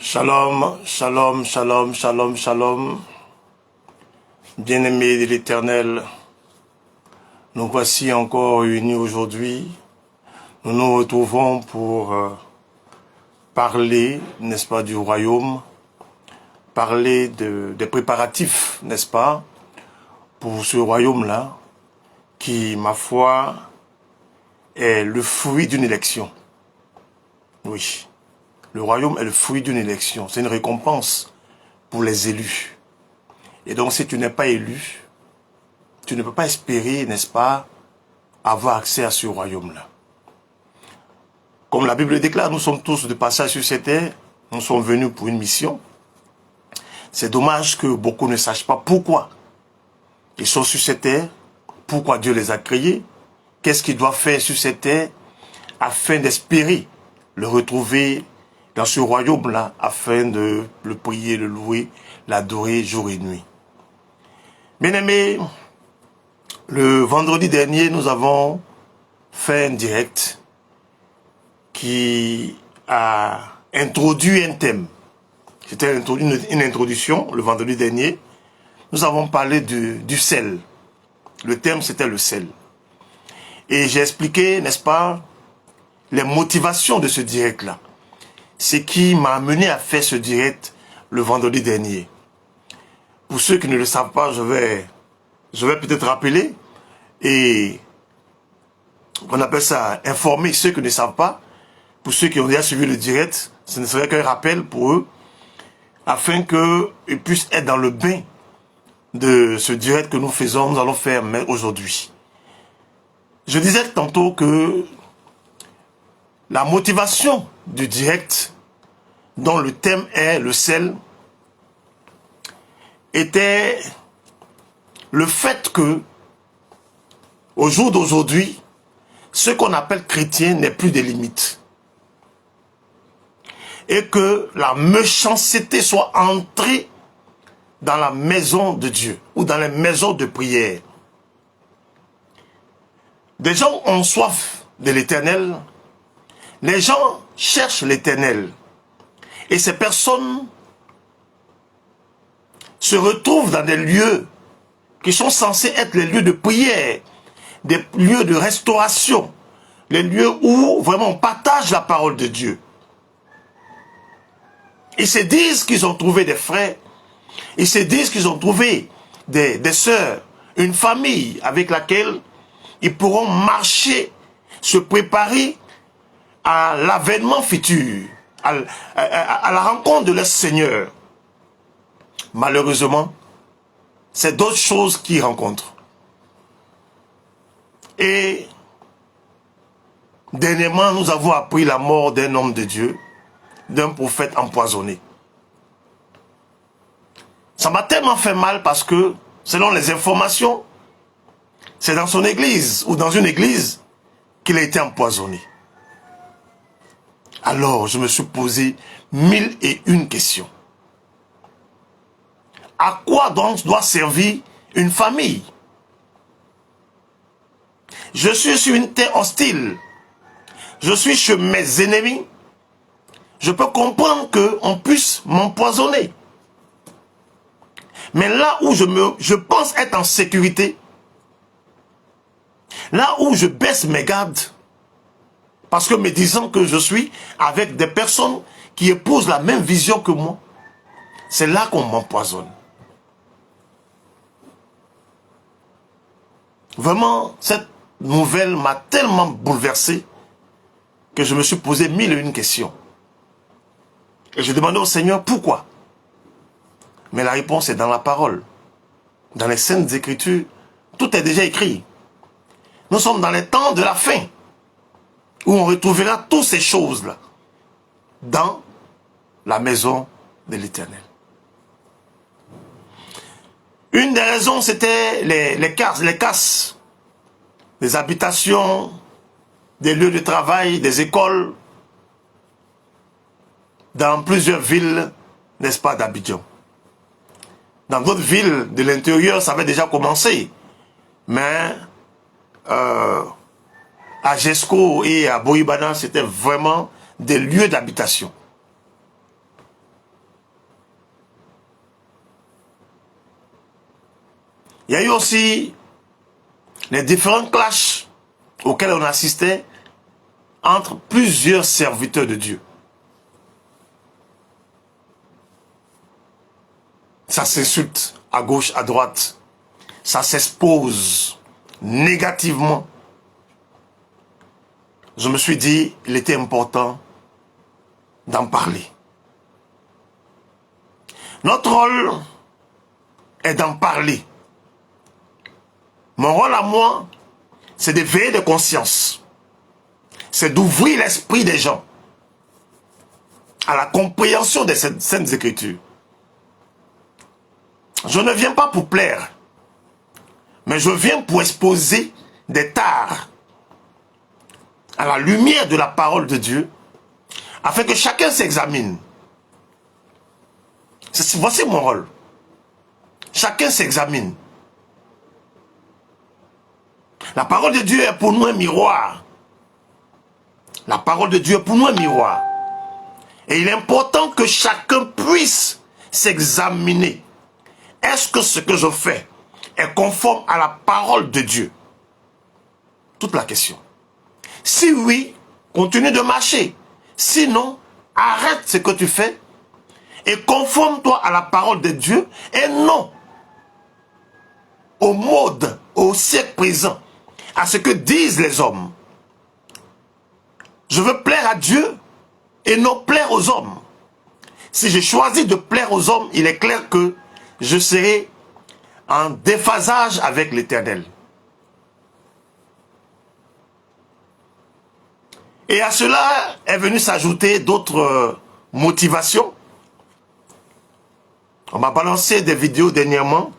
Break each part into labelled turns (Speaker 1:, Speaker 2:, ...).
Speaker 1: Shalom, shalom, shalom, shalom, shalom. Bien-aimés de l'Éternel, nous voici encore réunis aujourd'hui. Nous nous retrouvons pour parler, n'est-ce pas, du royaume, parler des préparatifs, n'est-ce pas, pour ce royaume-là, qui, ma foi, est le fruit d'une élection. Oui. Le royaume est le fruit d'une élection. C'est une récompense pour les élus. Et donc, si tu n'es pas élu, tu ne peux pas espérer, n'est-ce pas, avoir accès à ce royaume-là. Comme la Bible déclare, nous sommes tous de passage sur cette terre. Nous sommes venus pour une mission. C'est dommage que beaucoup ne sachent pas pourquoi ils sont sur cette terre, pourquoi Dieu les a créés, qu'est-ce qu'ils doivent faire sur cette terre, afin d'espérer le retrouver dans ce royaume-là, afin de le prier, le louer, l'adorer jour et nuit. Bien-aimés, le vendredi dernier, nous avons fait un direct qui a introduit un thème. C'était une introduction, le vendredi dernier. Nous avons parlé du sel. Le thème, c'était le sel. Et j'ai expliqué, n'est-ce pas, les motivations de ce direct-là. Ce qui m'a amené à faire ce direct le vendredi dernier. Pour ceux qui ne le savent pas, je vais peut-être rappeler et on appelle ça informer ceux qui ne savent pas. Pour ceux qui ont déjà suivi le direct, ce ne serait qu'un rappel pour eux, afin qu'ils puissent être dans le bain de ce direct que nous allons faire aujourd'hui. Je disais tantôt que la motivation du direct, dont le thème est le sel, était le fait que, au jour d'aujourd'hui, ce qu'on appelle chrétien n'est plus des limites. Et que la méchanceté soit entrée dans la maison de Dieu, ou dans les maisons de prière. Des gens ont soif de l'Éternel, les gens cherchent l'Éternel. Et ces personnes se retrouvent dans des lieux qui sont censés être les lieux de prière, des lieux de restauration, les lieux où vraiment on partage la parole de Dieu. Ils se disent qu'ils ont trouvé des frères, ils se disent qu'ils ont trouvé des sœurs, une famille avec laquelle ils pourront marcher, se préparer à l'avènement futur, à la rencontre de leur Seigneur. Malheureusement, c'est d'autres choses qu'ils rencontrent. Et dernièrement, nous avons appris la mort d'un homme de Dieu, d'un prophète empoisonné. Ça m'a tellement fait mal parce que, selon les informations, c'est dans son église ou dans une église qu'il a été empoisonné. Alors, je me suis posé 1001 questions. À quoi donc doit servir une famille? Je suis sur une terre hostile. Je suis chez mes ennemis. Je peux comprendre qu'on puisse m'empoisonner. Mais là où je pense être en sécurité, là où je baisse mes gardes, parce que me disant que je suis avec des personnes qui épousent la même vision que moi, c'est là qu'on m'empoisonne. Vraiment, cette nouvelle m'a tellement bouleversé que je me suis posé 1001 questions. Et je demandais au Seigneur pourquoi. Mais la réponse est dans la parole. Dans les Saintes Écritures, tout est déjà écrit. Nous sommes dans les temps de la fin, où on retrouvera toutes ces choses-là dans la maison de l'Éternel. Une des raisons, c'était les casses, les habitations, des lieux de travail, des écoles, dans plusieurs villes, n'est-ce pas, d'Abidjan. Dans d'autres villes de l'intérieur, ça avait déjà commencé. Mais à Jesco et à Boïbana, c'était vraiment des lieux d'habitation. Il y a eu aussi les différents clashs auxquels on assistait entre plusieurs serviteurs de Dieu. Ça s'insulte à gauche, à droite. Ça s'expose négativement. Je me suis dit, il était important d'en parler. Notre rôle est d'en parler. Mon rôle à moi, c'est d'éveiller de conscience. C'est d'ouvrir l'esprit des gens à la compréhension de ces saintes écritures. Je ne viens pas pour plaire, mais je viens pour exposer des tares à la lumière de la parole de Dieu, afin que chacun s'examine. Voici mon rôle. Chacun s'examine. La parole de Dieu est pour nous un miroir. La parole de Dieu est pour nous un miroir. Et il est important que chacun puisse s'examiner. Est-ce que ce que je fais est conforme à la parole de Dieu? Toute la question. Si oui, continue de marcher. Sinon, arrête ce que tu fais et conforme-toi à la parole de Dieu et non au mode, au siècle présent, à ce que disent les hommes. Je veux plaire à Dieu et non plaire aux hommes. Si je choisis de plaire aux hommes, il est clair que je serai en déphasage avec l'Éternel. Et à cela est venu s'ajouter d'autres motivations. On m'a balancé des vidéos dernièrement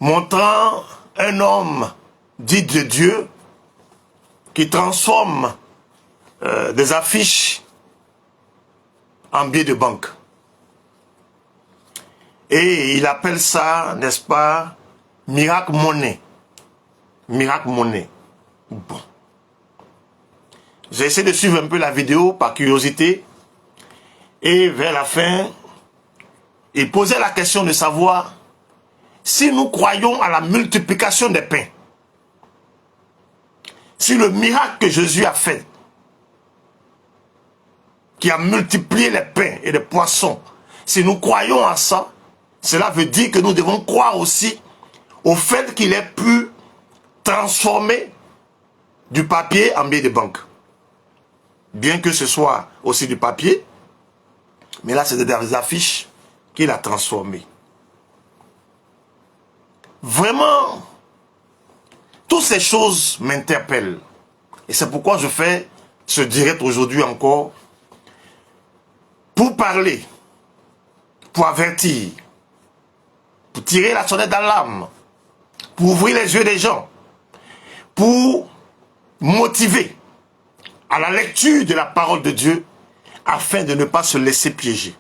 Speaker 1: montrant un homme dit de Dieu qui transforme des affiches en billets de banque. Et il appelle ça, n'est-ce pas, miracle monnaie. Miracle monnaie. Bon. J'ai essayé de suivre un peu la vidéo par curiosité. Et vers la fin, il posait la question de savoir si nous croyons à la multiplication des pains. Si le miracle que Jésus a fait, qui a multiplié les pains et les poissons, si nous croyons à ça, cela veut dire que nous devons croire aussi au fait qu'il ait pu transformer du papier en billet de banque. Bien que ce soit aussi du papier, mais là c'est des affiches qu'il a transformées. Vraiment, toutes ces choses m'interpellent. Et c'est pourquoi je fais ce direct aujourd'hui encore, pour parler, pour avertir, pour tirer la sonnette d'alarme, pour ouvrir les yeux des gens, pour motiver à la lecture de la parole de Dieu, afin de ne pas se laisser piéger.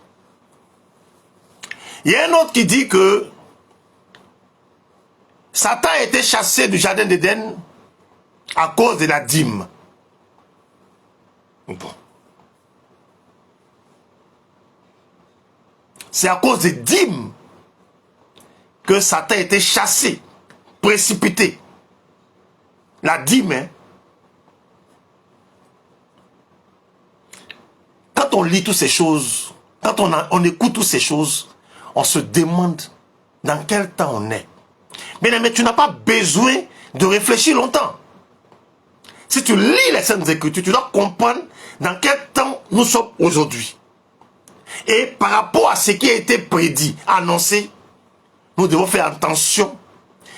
Speaker 1: Il y a un autre qui dit que Satan a été chassé du jardin d'Éden à cause de la dîme. Bon. C'est à cause des dîmes que Satan a été chassé, précipité. La dîme, hein. Quand on lit toutes ces choses, quand on écoute toutes ces choses, on se demande dans quel temps on est. Mais tu n'as pas besoin de réfléchir longtemps. Si tu lis les Saintes Écritures, tu dois comprendre dans quel temps nous sommes aujourd'hui. Et par rapport à ce qui a été prédit, annoncé, nous devons faire attention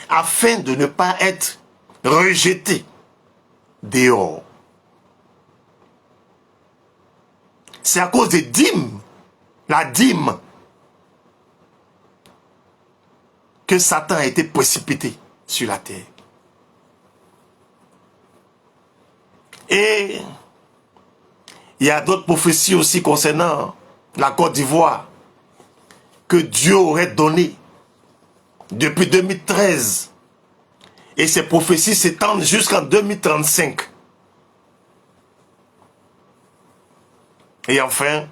Speaker 1: afin de ne pas être rejetés dehors. C'est à cause des dîmes, la dîme, que Satan a été précipité sur la terre. Et il y a d'autres prophéties aussi concernant la Côte d'Ivoire que Dieu aurait données depuis 2013. Et ces prophéties s'étendent jusqu'en 2035. Et enfin,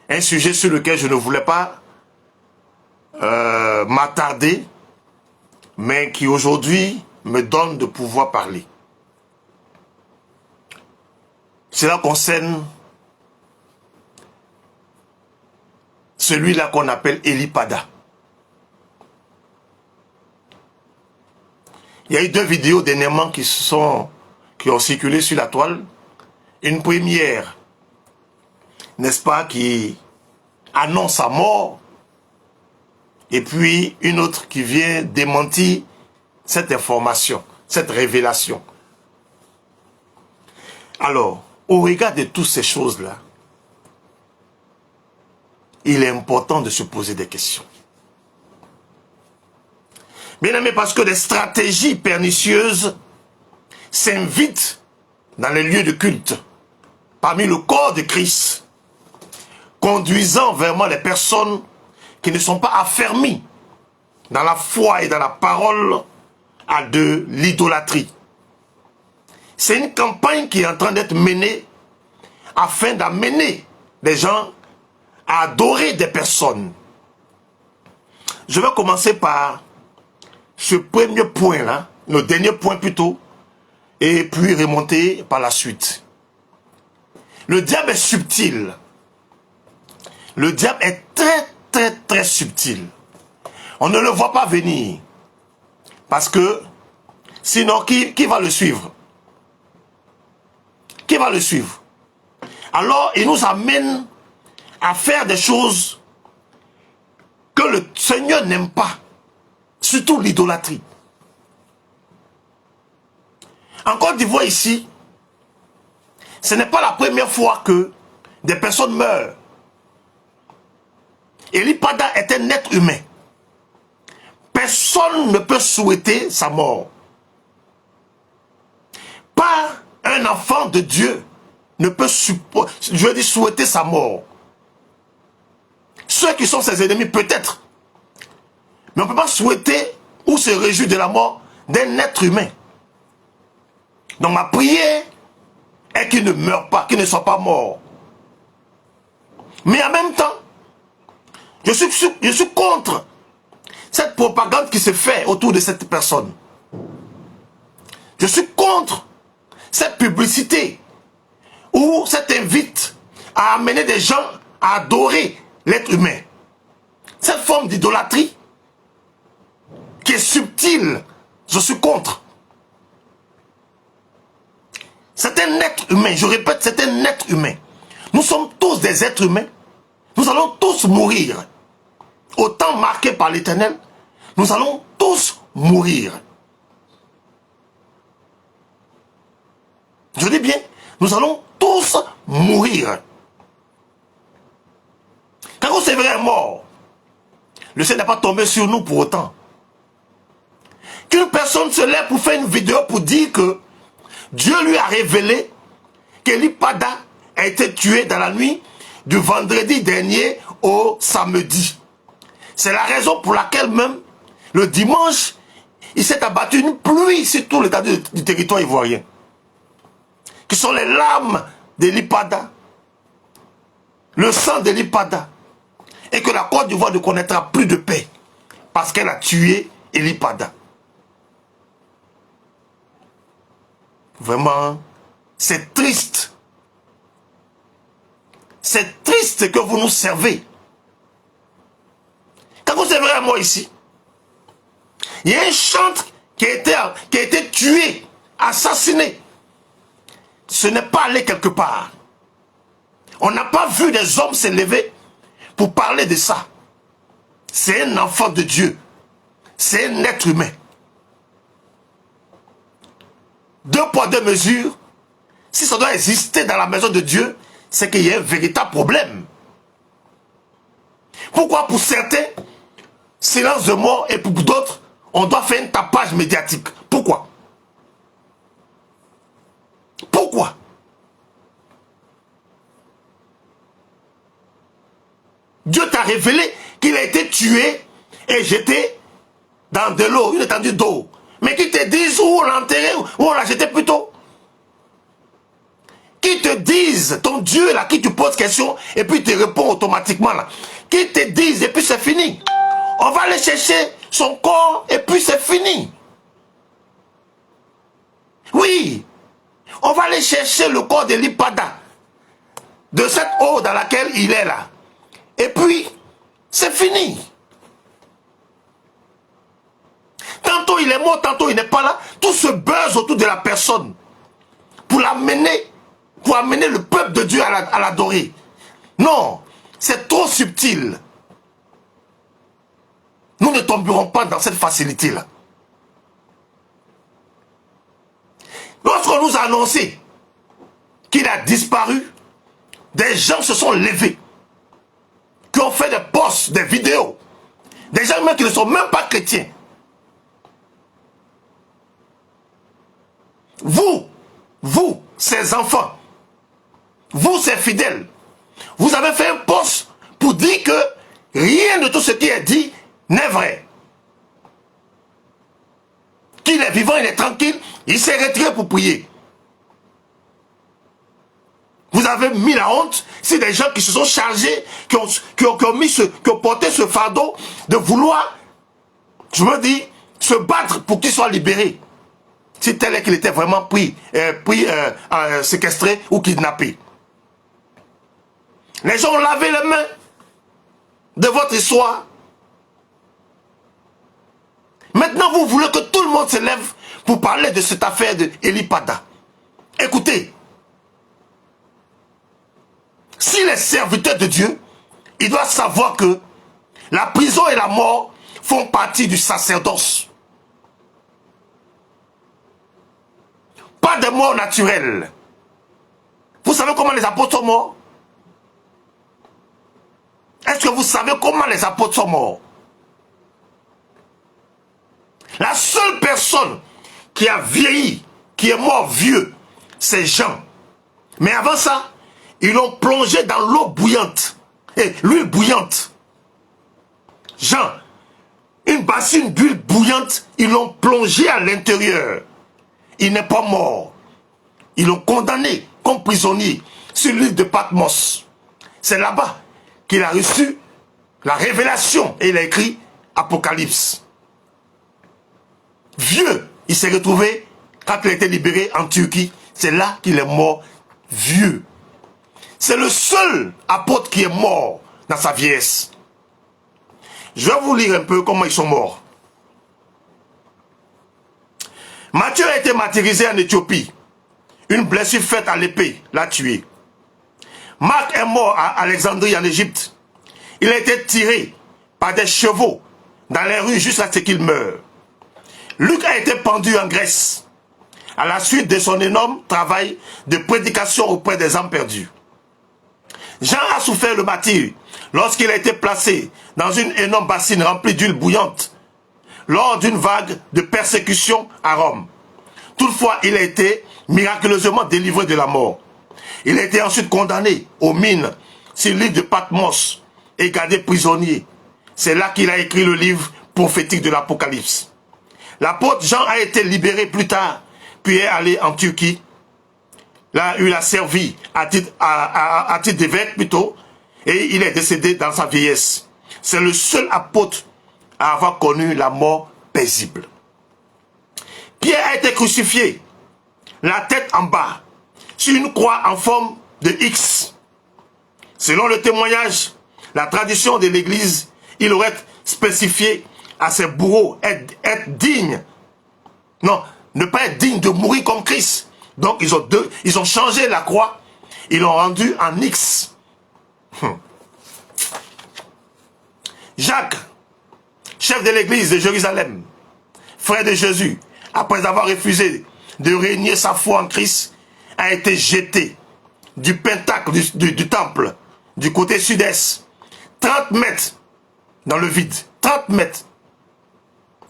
Speaker 1: un sujet sur lequel je ne voulais pas m'attarder, mais qui aujourd'hui me donne de pouvoir parler. Cela concerne celui-là qu'on appelle Eli Pada. Il y a eu 2 vidéos dernièrement qui ont circulé sur la toile. Une première, n'est-ce pas, qui annonce sa mort, et puis une autre qui vient démentir cette information, cette révélation. Alors, au regard de toutes ces choses-là, il est important de se poser des questions. Bien aimé, parce que des stratégies pernicieuses s'invitent dans les lieux de culte, parmi le corps de Christ, conduisant vraiment les personnes qui ne sont pas affermies dans la foi et dans la parole à de l'idolâtrie. C'est une campagne qui est en train d'être menée afin d'amener les gens à adorer des personnes. Je vais commencer par ce premier point-là, le dernier point plutôt, et puis remonter par la suite. Le diable est subtil. Le diable est très subtil. On ne le voit pas venir. Parce que, sinon, qui va le suivre? Qui va le suivre? Alors, il nous amène à faire des choses que le Seigneur n'aime pas. Surtout l'idolâtrie. En Côte d'Ivoire ici, ce n'est pas la première fois que des personnes meurent. Eli Pada est un être humain. Personne ne peut souhaiter sa mort. Pas un enfant de Dieu ne peut souhaiter sa mort. Ceux qui sont ses ennemis peut-être. Mais on ne peut pas souhaiter ou se réjouir de la mort d'un être humain. Donc ma prière est qu'il ne meure pas, qu'il ne soit pas mort. Mais en même temps, je suis contre cette propagande qui se fait autour de cette personne. Je suis contre cette publicité où cette invite à amener des gens à adorer l'être humain. Cette forme d'idolâtrie qui est subtile, je suis contre. C'est un être humain, je répète, c'est un être humain. Nous sommes tous des êtres humains. Nous allons tous mourir. Au temps marqué par l'Éternel, nous allons tous mourir. Je dis bien, nous allons tous mourir. Quand on est mort, le Seigneur n'est pas tombé sur nous pour autant. Qu'une personne se lève pour faire une vidéo pour dire que Dieu lui a révélé qu'Eli Pada a été tué dans la nuit du vendredi dernier au samedi. C'est la raison pour laquelle même le dimanche, il s'est abattu une pluie sur tout l'étendue du territoire ivoirien. Qui sont les larmes d'Eli Pada, le sang d'Eli Pada, et que la Côte d'Ivoire ne connaîtra plus de paix parce qu'elle a tué Eli Pada. Vraiment, c'est triste. C'est triste que vous nous servez. Quand vous servez à moi ici, il y a un chantre qui a été tué, assassiné. Ce n'est pas allé quelque part. On n'a pas vu des hommes se lever pour parler de ça. C'est un enfant de Dieu. C'est un être humain. 2 poids 2 mesures. Si ça doit exister dans la maison de Dieu, c'est qu'il y a un véritable problème. Pourquoi pour certains, silence de mort, et pour d'autres, on doit faire un tapage médiatique? Pourquoi? Pourquoi? Dieu t'a révélé qu'il a été tué et jeté dans de l'eau, une étendue d'eau. Mais qui te disent où on l'a enterré, où on l'a jeté plutôt. Qui te disent, ton Dieu là, qui tu poses question et puis te répond automatiquement là. Qui te disent et puis c'est fini. On va aller chercher son corps et puis c'est fini. Oui, on va aller chercher le corps d'Eli Pada, de cette eau dans laquelle il est là. Et puis, c'est fini. Tantôt il est mort, tantôt il n'est pas là. Tout se buzz autour de la personne pour l'amener, pour amener le peuple de Dieu à l'adorer. Non, c'est trop subtil. Nous ne tomberons pas dans cette facilité-là. Lorsqu'on nous a annoncé qu'il a disparu, des gens se sont levés, qui ont fait des posts, des vidéos, des gens même qui ne sont même pas chrétiens. Vous, ces enfants, vous, ces fidèles, vous avez fait un post pour dire que rien de tout ce qui est dit n'est vrai. Qu'il est vivant, il est tranquille, il s'est retiré pour prier. Vous avez mis la honte, c'est des gens qui se sont chargés, qui ont porté ce fardeau de vouloir, je me dis, se battre pour qu'il soit libéré. Si tel est qu'il était vraiment séquestré ou kidnappé. Les gens ont lavé les mains de votre histoire. Maintenant, vous voulez que tout le monde se lève pour parler de cette affaire d'Eli Pada. Écoutez, s'il est serviteur de Dieu, il doit savoir que la prison et la mort font partie du sacerdoce. Pas de mort naturelle. Vous savez comment les apôtres sont morts? Est-ce que vous savez comment les apôtres sont morts? La seule personne qui a vieilli, qui est mort vieux, c'est Jean. Mais avant ça, ils l'ont plongé dans l'eau bouillante. Et l'huile bouillante. Jean, une bassine d'huile bouillante, ils l'ont plongé à l'intérieur. Il n'est pas mort. Ils l'ont condamné comme prisonnier sur l'île de Patmos. C'est là-bas qu'il a reçu la révélation et il a écrit Apocalypse. Vieux, il s'est retrouvé quand il a été libéré en Turquie. C'est là qu'il est mort vieux. C'est le seul apôtre qui est mort dans sa vieillesse. Je vais vous lire un peu comment ils sont morts. Matthieu a été martyrisé en Éthiopie. Une blessure faite à l'épée l'a tué. Marc est mort à Alexandrie en Égypte. Il a été tiré par des chevaux dans les rues jusqu'à ce qu'il meure. Luc a été pendu en Grèce à la suite de son énorme travail de prédication auprès des âmes perdues. Jean a souffert le martyre lorsqu'il a été placé dans une énorme bassine remplie d'huile bouillante lors d'une vague de persécution à Rome. Toutefois, il a été miraculeusement délivré de la mort. Il a été ensuite condamné aux mines sur l'île de Patmos et gardé prisonnier. C'est là qu'il a écrit le livre prophétique de l'Apocalypse. L'apôtre Jean a été libéré plus tard, puis est allé en Turquie. Là, il a servi à titre d'évêque plutôt, et il est décédé dans sa vieillesse. C'est le seul apôtre à avoir connu la mort paisible. Pierre a été crucifié, la tête en bas, sur une croix en forme de X. Selon le témoignage, la tradition de l'Église, il aurait spécifié à ses bourreaux être digne. Non, ne pas être digne de mourir comme Christ. Donc ils ont changé la croix, ils l'ont rendue en X. Jacques, chef de l'église de Jérusalem, frère de Jésus, après avoir refusé de régner sa foi en Christ, a été jeté du pentacle du temple, du côté sud-est, 30 mètres dans le vide, 30 mètres.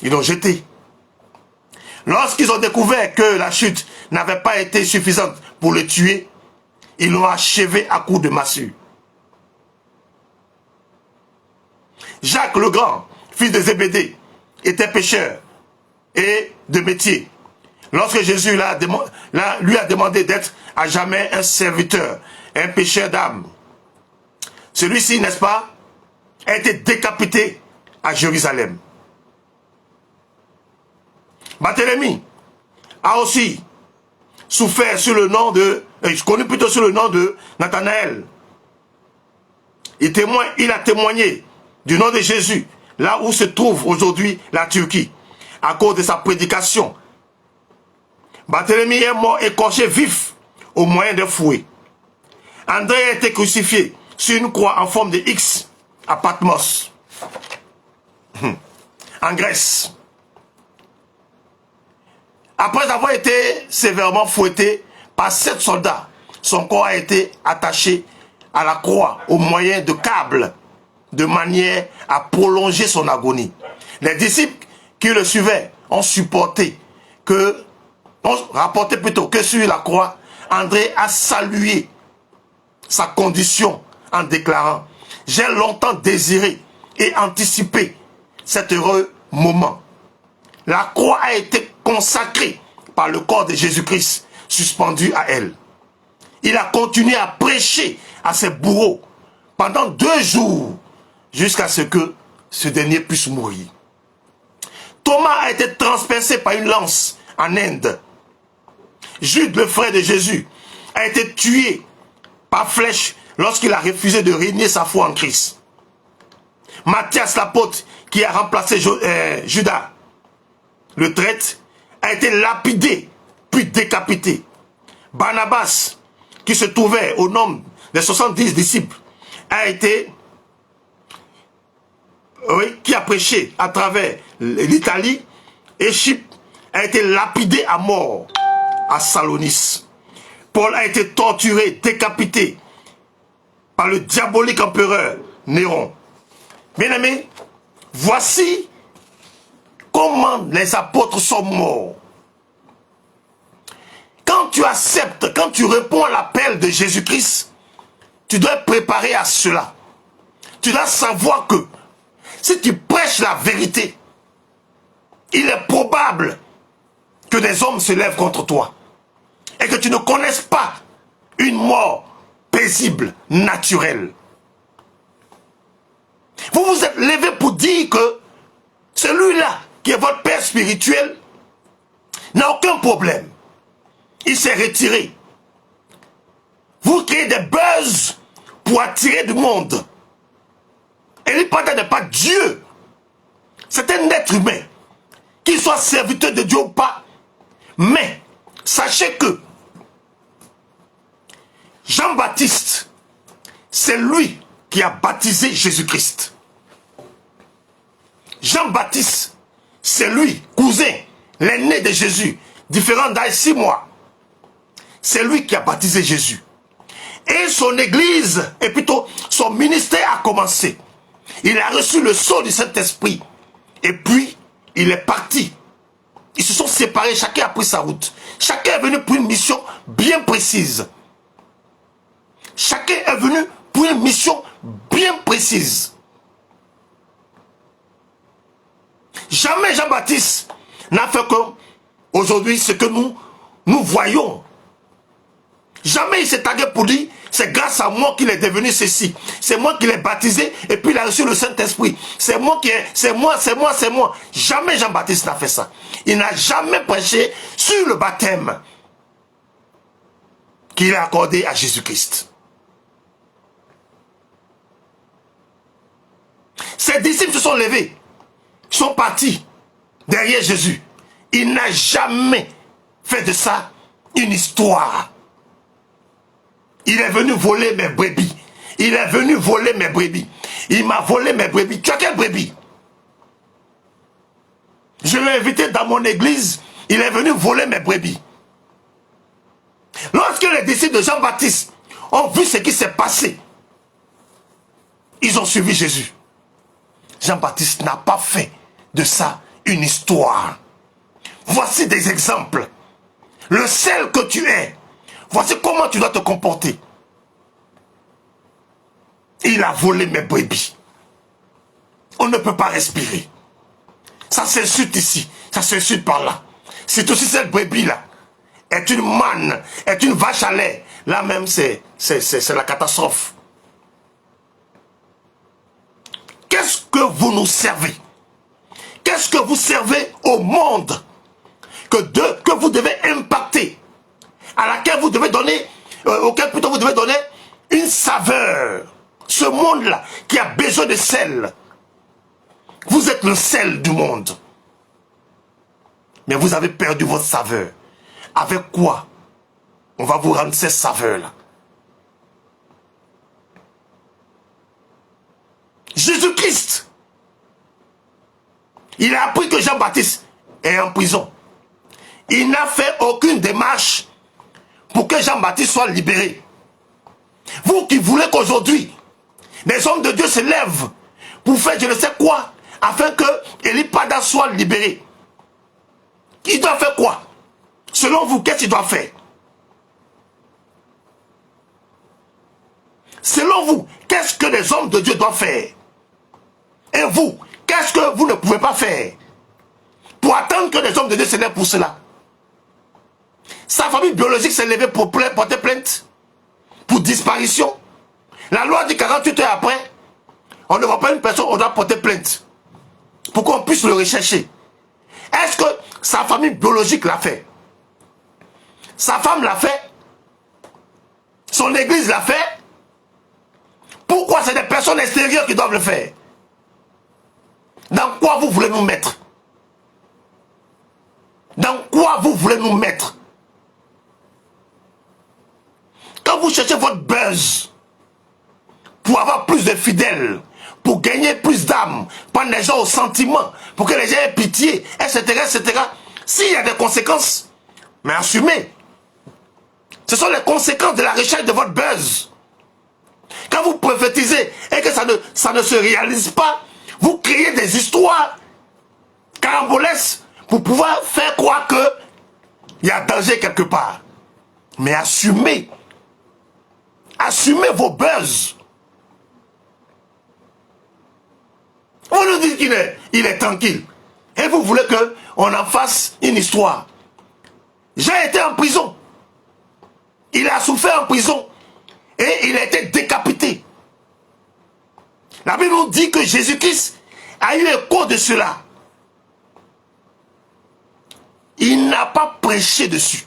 Speaker 1: Ils l'ont jeté. Lorsqu'ils ont découvert que la chute n'avait pas été suffisante pour le tuer, ils l'ont achevé à coups de massue. Jacques le Grand, fils de Zébédée, était pécheur et de métier. Lorsque Jésus lui a demandé d'être à jamais un serviteur, un pécheur d'âme, celui-ci, n'est-ce pas, a été décapité à Jérusalem. Barthélemy a aussi souffert sous le nom de, connu plutôt sous le nom de Nathanaël. Il a témoigné du nom de Jésus, là où se trouve aujourd'hui la Turquie, à cause de sa prédication. Barthélemy est mort écorché vif au moyen d'un fouet. André a été crucifié sur une croix en forme de X à Patmos, en Grèce. Après avoir été sévèrement fouetté par 7 soldats, son corps a été attaché à la croix au moyen de câbles, de manière à prolonger son agonie. Les disciples qui le suivaient ont rapporté plutôt que sur la croix, André a salué sa condition en déclarant « J'ai longtemps désiré et anticipé cet heureux moment. La croix a été consacrée par le corps de Jésus-Christ suspendu à elle. Il a continué à prêcher à ses bourreaux pendant 2 jours jusqu'à ce que ce dernier puisse mourir. Thomas a été transpercé par une lance en Inde. Jude, le frère de Jésus, a été tué par flèche lorsqu'il a refusé de régner sa foi en Christ. Matthias l'apôtre, qui a remplacé Judas, le traître, a été lapidé puis décapité. Barnabas, qui se trouvait au nombre des 70 disciples, qui a prêché à travers l'Italie et Chypre, a été lapidé à mort à Salonis. Paul a été torturé, décapité par le diabolique empereur Néron. Bien-aimés, voici comment les apôtres sont morts. Quand tu acceptes, quand tu réponds à l'appel de Jésus-Christ, tu dois être préparé à cela. Tu dois savoir que si tu prêches la vérité, il est probable que des hommes se lèvent contre toi et que tu ne connaisses pas une mort paisible, naturelle. Vous vous êtes levé pour dire que celui-là qui est votre père spirituel n'a aucun problème. Il s'est retiré. Vous créez des buzz pour attirer du monde. Et l'important n'est pas Dieu. C'est un être humain. Qu'il soit serviteur de Dieu ou pas. Mais, sachez que Jean-Baptiste, c'est lui qui a baptisé Jésus-Christ. Jean-Baptiste, c'est lui, cousin, l'aîné de Jésus, différent d'âge 6 mois. C'est lui qui a baptisé Jésus. Et son église, et plutôt son ministère a commencé. Il a reçu le sceau du Saint-Esprit. Et puis, il est parti. Ils se sont séparés, chacun a pris sa route. Chacun est venu pour une mission bien précise. Chacun est venu pour une mission bien précise. Jamais Jean-Baptiste n'a fait comme aujourd'hui ce que nous voyons. Jamais il s'est tagué pour dire c'est grâce à moi qu'il est devenu ceci. C'est moi qui l'ai baptisé et puis il a reçu le Saint-Esprit. C'est moi. Jamais Jean-Baptiste n'a fait ça. Il n'a jamais prêché sur le baptême qu'il a accordé à Jésus-Christ. Ses disciples se sont levés, sont partis derrière Jésus. Il n'a jamais fait de ça une histoire. Il est venu voler mes brebis. Il est venu voler mes brebis. Il m'a volé mes brebis. Tu as quelle brebis? Je l'ai invité dans mon église. Il est venu voler mes brebis. Lorsque les disciples de Jean-Baptiste ont vu ce qui s'est passé, ils ont suivi Jésus. Jean-Baptiste n'a pas fait de ça une histoire. Voici des exemples. Le sel que tu es, voici comment tu dois te comporter. Il a volé mes brebis. On ne peut pas respirer. Ça s'insulte ici, ça s'insulte par là. C'est aussi cette brebis-là est une manne, est une vache à lait. Là même, c'est la catastrophe. Que qu'est-ce que vous nous servez? Qu'est-ce que vous servez au monde que vous devez impacter, à laquelle vous devez donner, auquel plutôt vous devez donner une saveur? Ce monde-là qui a besoin de sel. Vous êtes le sel du monde. Mais vous avez perdu votre saveur. Avec quoi on va vous rendre cette saveur-là? Jésus-Christ, il a appris que Jean-Baptiste est en prison. Il n'a fait aucune démarche pour que Jean-Baptiste soit libéré. Vous qui voulez qu'aujourd'hui, les hommes de Dieu se lèvent pour faire je ne sais quoi, afin que Eli Pada soit libéré. Il doit faire quoi? Selon vous, qu'est-ce qu'il doit faire? Selon vous, qu'est-ce que les hommes de Dieu doivent faire? Et vous, qu'est-ce que vous ne pouvez pas faire pour attendre que les hommes de Dieu se lèvent pour cela? Sa famille biologique s'est levée pour porter plainte, pour disparition. La loi dit 48 heures après, on ne voit pas une personne, on doit porter plainte pour qu'on puisse le rechercher. Est-ce que sa famille biologique l'a fait? Sa femme l'a fait? Son église l'a fait? Pourquoi c'est des personnes extérieures qui doivent le faire? Dans quoi vous voulez nous mettre? Dans quoi vous voulez nous mettre? Quand vous cherchez votre buzz pour avoir plus de fidèles, pour gagner plus d'âmes, prendre les gens au sentiment, pour que les gens aient pitié, etc., etc., s'il y a des conséquences, mais assumez. Ce sont les conséquences de la recherche de votre buzz. Quand vous prophétisez et que ça ne se réalise pas, vous créez des histoires carambolesques pour pouvoir faire croire qu'il y a danger quelque part. Mais assumez. Assumez vos buzz. Vous nous dites qu'il est tranquille. Et vous voulez qu'on en fasse une histoire. J'ai été en prison. Il a souffert en prison. Et il a été décapité. La Bible nous dit que Jésus-Christ a eu écho de cela. Il n'a pas prêché dessus.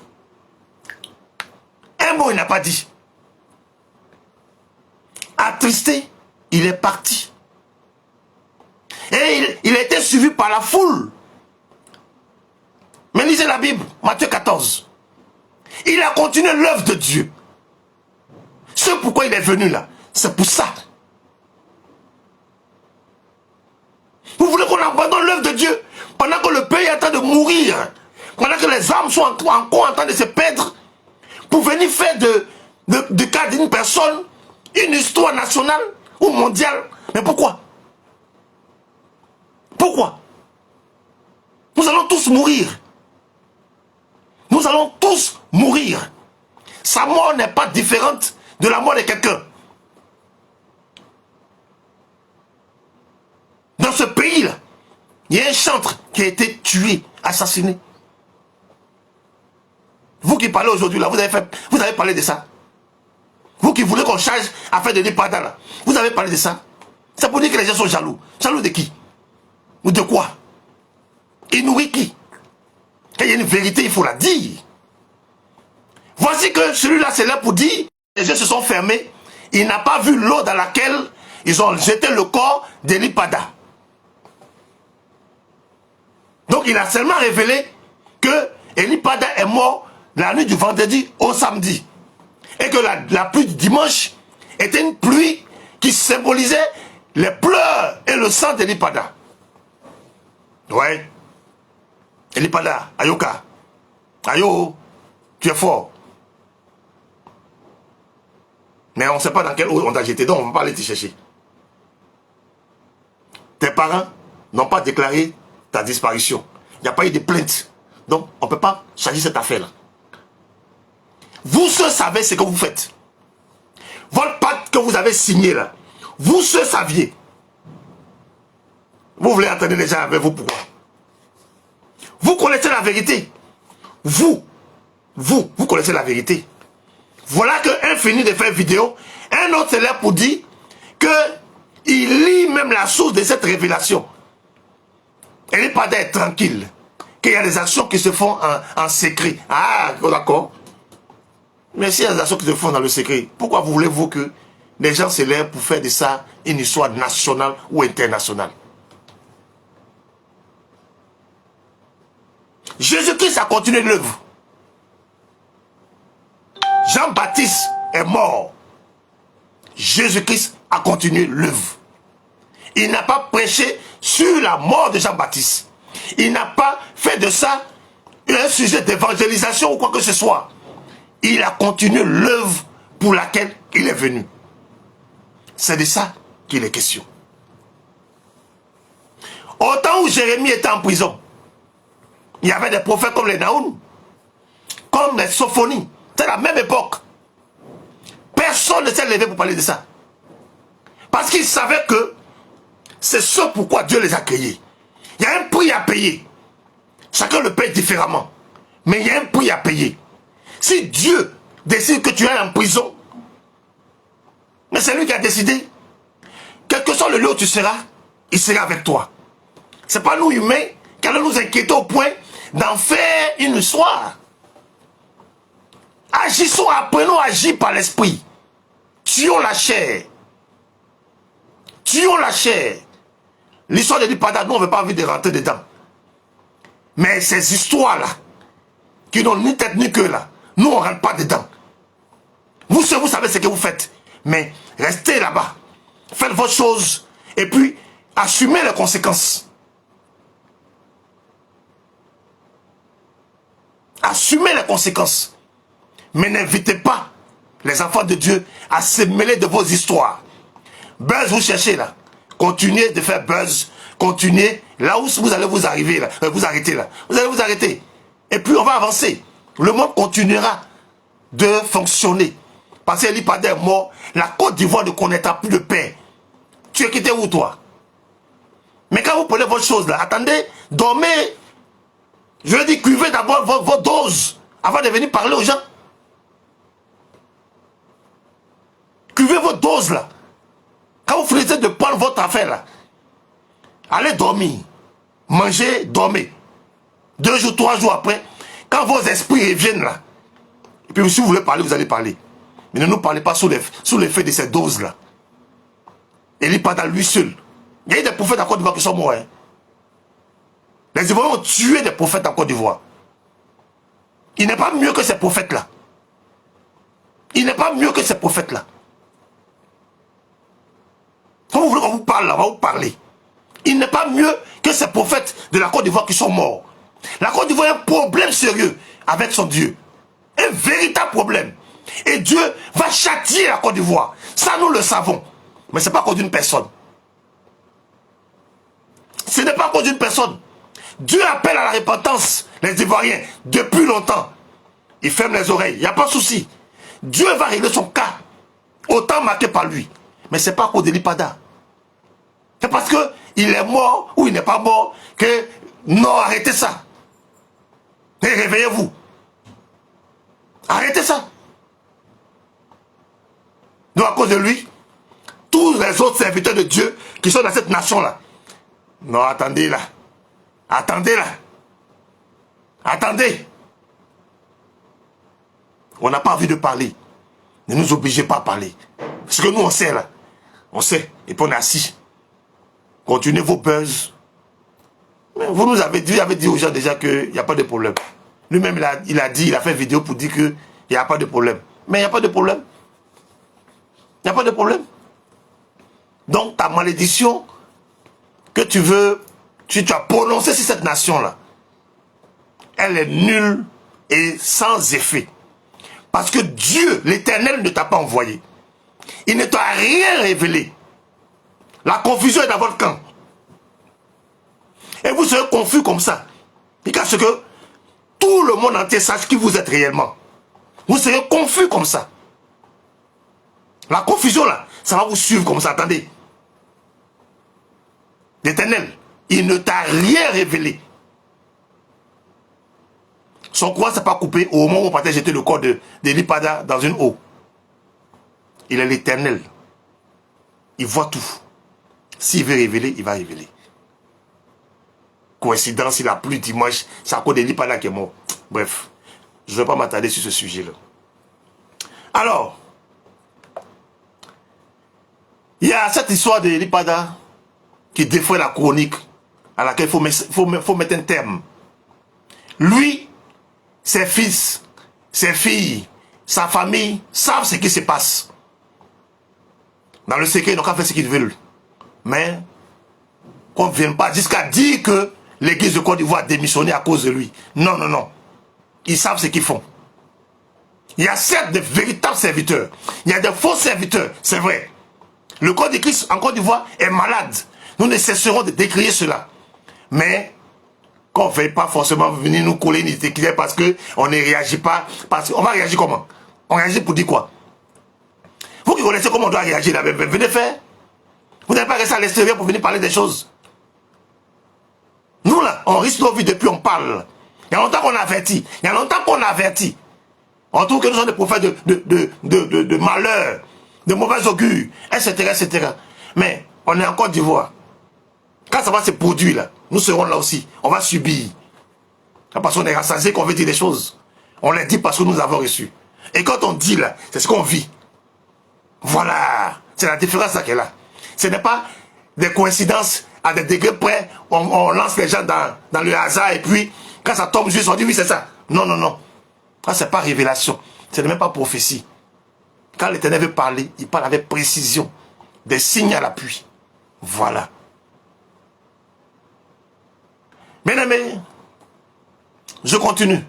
Speaker 1: Un mot il n'a pas dit. Attristé, il est parti. Et il a été suivi par la foule. Mais lisez la Bible, Matthieu 14. Il a continué l'œuvre de Dieu. C'est pourquoi il est venu là. C'est pour ça. Vous voulez qu'on abandonne l'œuvre de Dieu pendant que le pays est en train de mourir, pendant que les âmes sont encore en train de se perdre, pour venir faire de cas d'une personne une histoire nationale ou mondiale? Mais pourquoi? Pourquoi? Nous allons tous mourir. Nous allons tous mourir. Sa mort n'est pas différente de la mort de quelqu'un. Dans ce pays-là, il y a un chantre qui a été tué, assassiné. Vous qui parlez aujourd'hui là, vous avez parlé de ça. Vous qui voulez qu'on change afin de Eli Pada là, vous avez parlé de ça. C'est pour dire que les gens sont jaloux. Jaloux de qui? Ou de quoi? Il nourrit qui? Quand il y a une vérité, il faut la dire. Voici que celui-là, c'est là pour dire, les yeux se sont fermés, il n'a pas vu l'eau dans laquelle ils ont jeté le corps d'Eli Pada. Donc il a seulement révélé que Eli Pada est mort la nuit du vendredi au samedi. Et que la pluie du dimanche était une pluie qui symbolisait les pleurs et le sang d'Eli Pada. Ouais. Eli Pada, Ayoka. Ayo, tu es fort. Mais on ne sait pas dans quelle eau on t'a jeté, donc on ne va pas aller te chercher. Tes parents n'ont pas déclaré ta disparition. Il n'y a pas eu de plainte. Donc, on ne peut pas changer cette affaire-là. Vous seuls savez ce que vous faites. Votre pacte que vous avez signé là, vous seuls saviez. Vous voulez entendre les gens avec vous, pourquoi? Vous connaissez la vérité. Vous connaissez la vérité. Voilà qu'un finit de faire vidéo, un autre est là pour dire que Il lit même la source de cette révélation. Elle n'est pas d'être tranquille. Qu'il y a des actions qui se font en secret. Ah, d'accord. Mais s'il y a des actions qui se font dans le secret, pourquoi voulez-vous que les gens se lèvent pour faire de ça une histoire nationale ou internationale? Jésus-Christ a continué l'œuvre. Jean-Baptiste est mort. Jésus-Christ a continué l'œuvre. Il n'a pas prêché sur la mort de Jean-Baptiste. Il n'a pas fait de ça un sujet d'évangélisation ou quoi que ce soit. Il a continué l'œuvre pour laquelle il est venu. C'est de ça qu'il est question. Au temps où Jérémie était en prison, il y avait des prophètes comme les Naoum, comme les Sophonie. C'est la même époque. Personne ne s'est levé pour parler de ça. Parce qu'ils savaient que c'est ce pourquoi Dieu les a créés. Il y a un prix à payer. Chacun le paye différemment. Mais il y a un prix à payer. Si Dieu décide que tu es en prison, mais c'est lui qui a décidé. Quel que soit le lieu où tu seras, il sera avec toi. C'est pas nous humains qui allons nous inquiéter au point d'en faire une histoire. Agissons, apprenons à agir par l'esprit. Tuons la chair. Tuons la chair. L'histoire de l'Ipada, nous on ne veut pas envie de rentrer dedans. Mais ces histoires-là, qui n'ont ni tête ni queue là, nous on ne rentre pas dedans. Vous savez ce que vous faites. Mais restez là-bas. Faites vos choses. Et puis, assumez les conséquences. Assumez les conséquences. Mais n'invitez pas les enfants de Dieu à se mêler de vos histoires. Buzz, vous cherchez là. Continuez de faire buzz. Continuez là où vous allez vous arriver là. Vous arrêtez là. Vous allez vous arrêter. Et puis on va avancer. Le monde continuera de fonctionner. Parce que l'Ipada est mort. La Côte d'Ivoire ne connaîtra plus de paix. Tu es quitté où toi? Mais quand vous prenez votre chose là, attendez, dormez. Je veux dire, cuvez d'abord vos doses avant de venir parler aux gens. Cuvez vos doses là. Quand vous finissez de prendre votre affaire là, allez dormir. Mangez, dormez. 2 jours, 3 jours après, quand vos esprits reviennent là, et puis si vous voulez parler, vous allez parler. Mais ne nous parlez pas sous l'effet de ces doses là. Et l'Ipada lui seul. Il y a eu des prophètes en Côte d'Ivoire qui sont morts. Hein. Les Ivoiriens ont tué des prophètes en Côte d'Ivoire. Il n'est pas mieux que ces prophètes-là. Il n'est pas mieux que ces prophètes-là. Quand vous voulez qu'on vous parle là, on va vous parler. Il n'est pas mieux que ces prophètes de la Côte d'Ivoire qui sont morts. La Côte d'Ivoire a un problème sérieux avec son Dieu. Un véritable problème. Et Dieu va châtier la Côte d'Ivoire. Ça, nous le savons. Mais ce n'est pas à cause d'une personne. Ce n'est pas à cause d'une personne. Dieu appelle à la repentance les Ivoiriens depuis longtemps. Il ferme les oreilles. Il n'y a pas de souci. Dieu va régler son cas. Autant marqué par lui. Mais ce n'est pas à cause de l'Ipada. C'est parce qu'il est mort ou il n'est pas mort que non, arrêtez ça. Et réveillez-vous. Arrêtez ça. Donc à cause de lui, tous les autres serviteurs de Dieu qui sont dans cette nation-là. Non, attendez là. Attendez là. Attendez. On n'a pas envie de parler. Ne nous obligez pas à parler. Parce que nous on sait là. On sait. Et puis on est assis. Continuez vos buzz. Mais vous nous avez dit aux gens déjà qu'il n'y a pas de problème. Lui-même il a fait une vidéo pour dire qu'il n'y a pas de problème. Mais il n'y a pas de problème. Il n'y a pas de problème. Donc ta malédiction que tu as prononcée sur cette nation-là, elle est nulle et sans effet. Parce que Dieu, l'Éternel, ne t'a pas envoyé. Il ne t'a rien révélé. La confusion est dans votre camp. Et vous serez confus comme ça. Jusqu'à ce que tout le monde entier sache qui vous êtes réellement. Vous serez confus comme ça. La confusion là, ça va vous suivre comme ça. Attendez. L'Éternel, il ne t'a rien révélé. Son courant ne s'est pas coupé au moment où on partait jeter le corps de l'Ipada dans une eau. Il est l'Éternel. Il voit tout. S'il veut révéler, il va révéler. Coïncidence, il a plu dimanche, c'est à cause de l'Ipada qui est mort. Bref, je ne vais pas m'attarder sur ce sujet-là. Alors, il y a cette histoire de l'Ipada qui défait la chronique à laquelle il faut mettre un terme. Lui, ses fils, ses filles, sa famille savent ce qui se passe. Dans le secret, ils n'ont qu'à faire ce qu'ils veulent. Mais qu'on ne vienne pas jusqu'à dire que l'église de Côte d'Ivoire a démissionné à cause de lui. Non, non, non. Ils savent ce qu'ils font. Il y a certes de véritables serviteurs. Il y a de faux serviteurs, c'est vrai. Le corps de Christ en Côte d'Ivoire est malade. Nous ne cesserons de décrier cela. Mais qu'on ne veuille pas forcément venir nous coller une étiquette parce qu'on ne réagit pas. On va réagir comment? On réagit pour dire quoi? Vous qui connaissez comment on doit réagir là, venez faire. Vous n'avez pas resté à l'extérieur pour venir parler des choses. Nous là, on risque nos vies depuis on parle. Il y a longtemps qu'on avertit. Il y a longtemps qu'on avertit. On trouve que nous sommes des prophètes de malheur, de mauvais augure, etc., etc. Mais on est en Côte d'Ivoire. Quand ça va se produire là, nous serons là aussi. On va subir. Parce qu'on est rassasié qu'on veut dire des choses. On les dit parce que nous avons reçu. Et quand on dit là, c'est ce qu'on vit. Voilà. C'est la différence là qu'elle a. Ce n'est pas des coïncidences à des degrés près. On lance les gens dans le hasard et puis quand ça tombe juste, on dit oui c'est ça. Non, non, non. Ça c'est pas révélation. Ce n'est même pas prophétie. Quand l'Éternel veut parler, il parle avec précision. Des signes à l'appui. Voilà. Bien-aimés, je continue.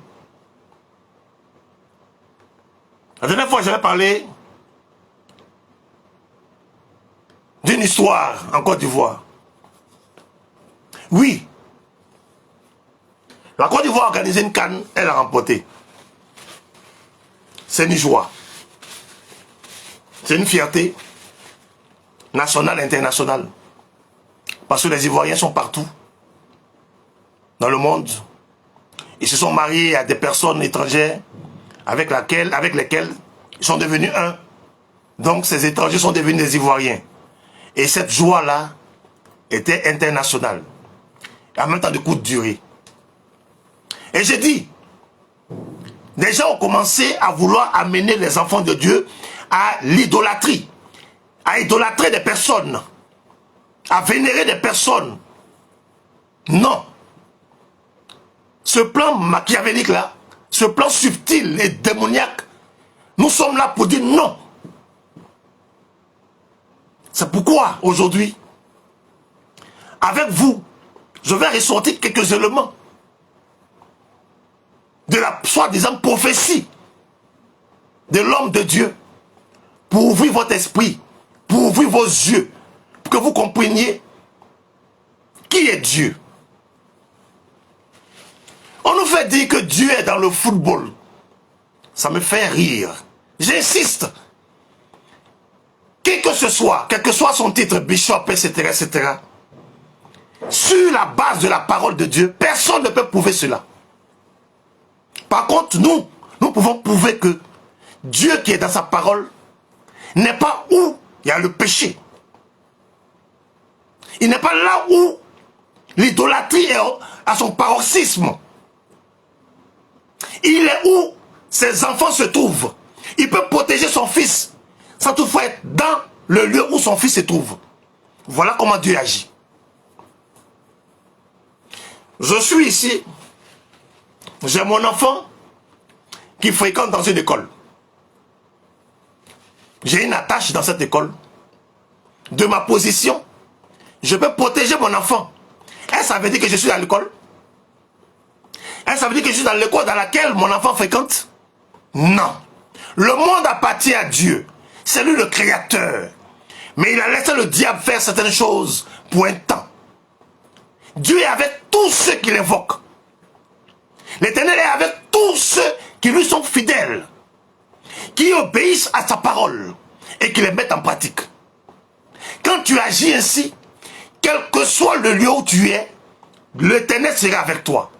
Speaker 1: La dernière fois, j'avais parlé d'une histoire en Côte d'Ivoire. Oui. La Côte d'Ivoire a organisé une CAN, elle a remporté. C'est une joie. C'est une fierté nationale et internationale. Parce que les Ivoiriens sont partout dans le monde. Ils se sont mariés à des personnes étrangères avec lesquelles ils sont devenus un. Donc ces étrangers sont devenus des Ivoiriens. Et cette joie-là était internationale. En même temps de courte durée. Et j'ai dit, des gens ont commencé à vouloir amener les enfants de Dieu à l'idolâtrie. À idolâtrer des personnes. À vénérer des personnes. Non. Ce plan machiavélique là, ce plan subtil et démoniaque, nous sommes là pour dire non. C'est pourquoi aujourd'hui, avec vous, je vais ressortir quelques éléments de la soi-disant prophétie de l'homme de Dieu pour ouvrir votre esprit, pour ouvrir vos yeux, pour que vous compreniez qui est Dieu. On nous fait dire que Dieu est dans le football. Ça me fait rire. J'insiste. Quel que ce soit, quel que soit son titre, bishop, etc., etc., sur la base de la parole de Dieu, personne ne peut prouver cela. Par contre, nous pouvons prouver que Dieu qui est dans sa parole n'est pas où il y a le péché. Il n'est pas là où l'idolâtrie est à son paroxysme. Il est où ses enfants se trouvent. Il peut protéger son fils sans toutefois être dans le lieu où son fils se trouve. Voilà comment Dieu agit. Je suis ici. J'ai mon enfant qui fréquente dans une école. J'ai une attache dans cette école. De ma position, je peux protéger mon enfant. Est-ce que ça veut dire que je suis à l'école? Est-ce que ça veut dire que je suis dans l'école dans laquelle mon enfant fréquente? Non. Le monde appartient à Dieu. C'est lui le créateur. Mais il a laissé le diable faire certaines choses pour un temps. Dieu est avec tous ceux qui l'invoquent. L'Éternel est avec tous ceux qui lui sont fidèles, qui obéissent à sa parole et qui les mettent en pratique. Quand tu agis ainsi, quel que soit le lieu où tu es, l'Éternel sera avec toi.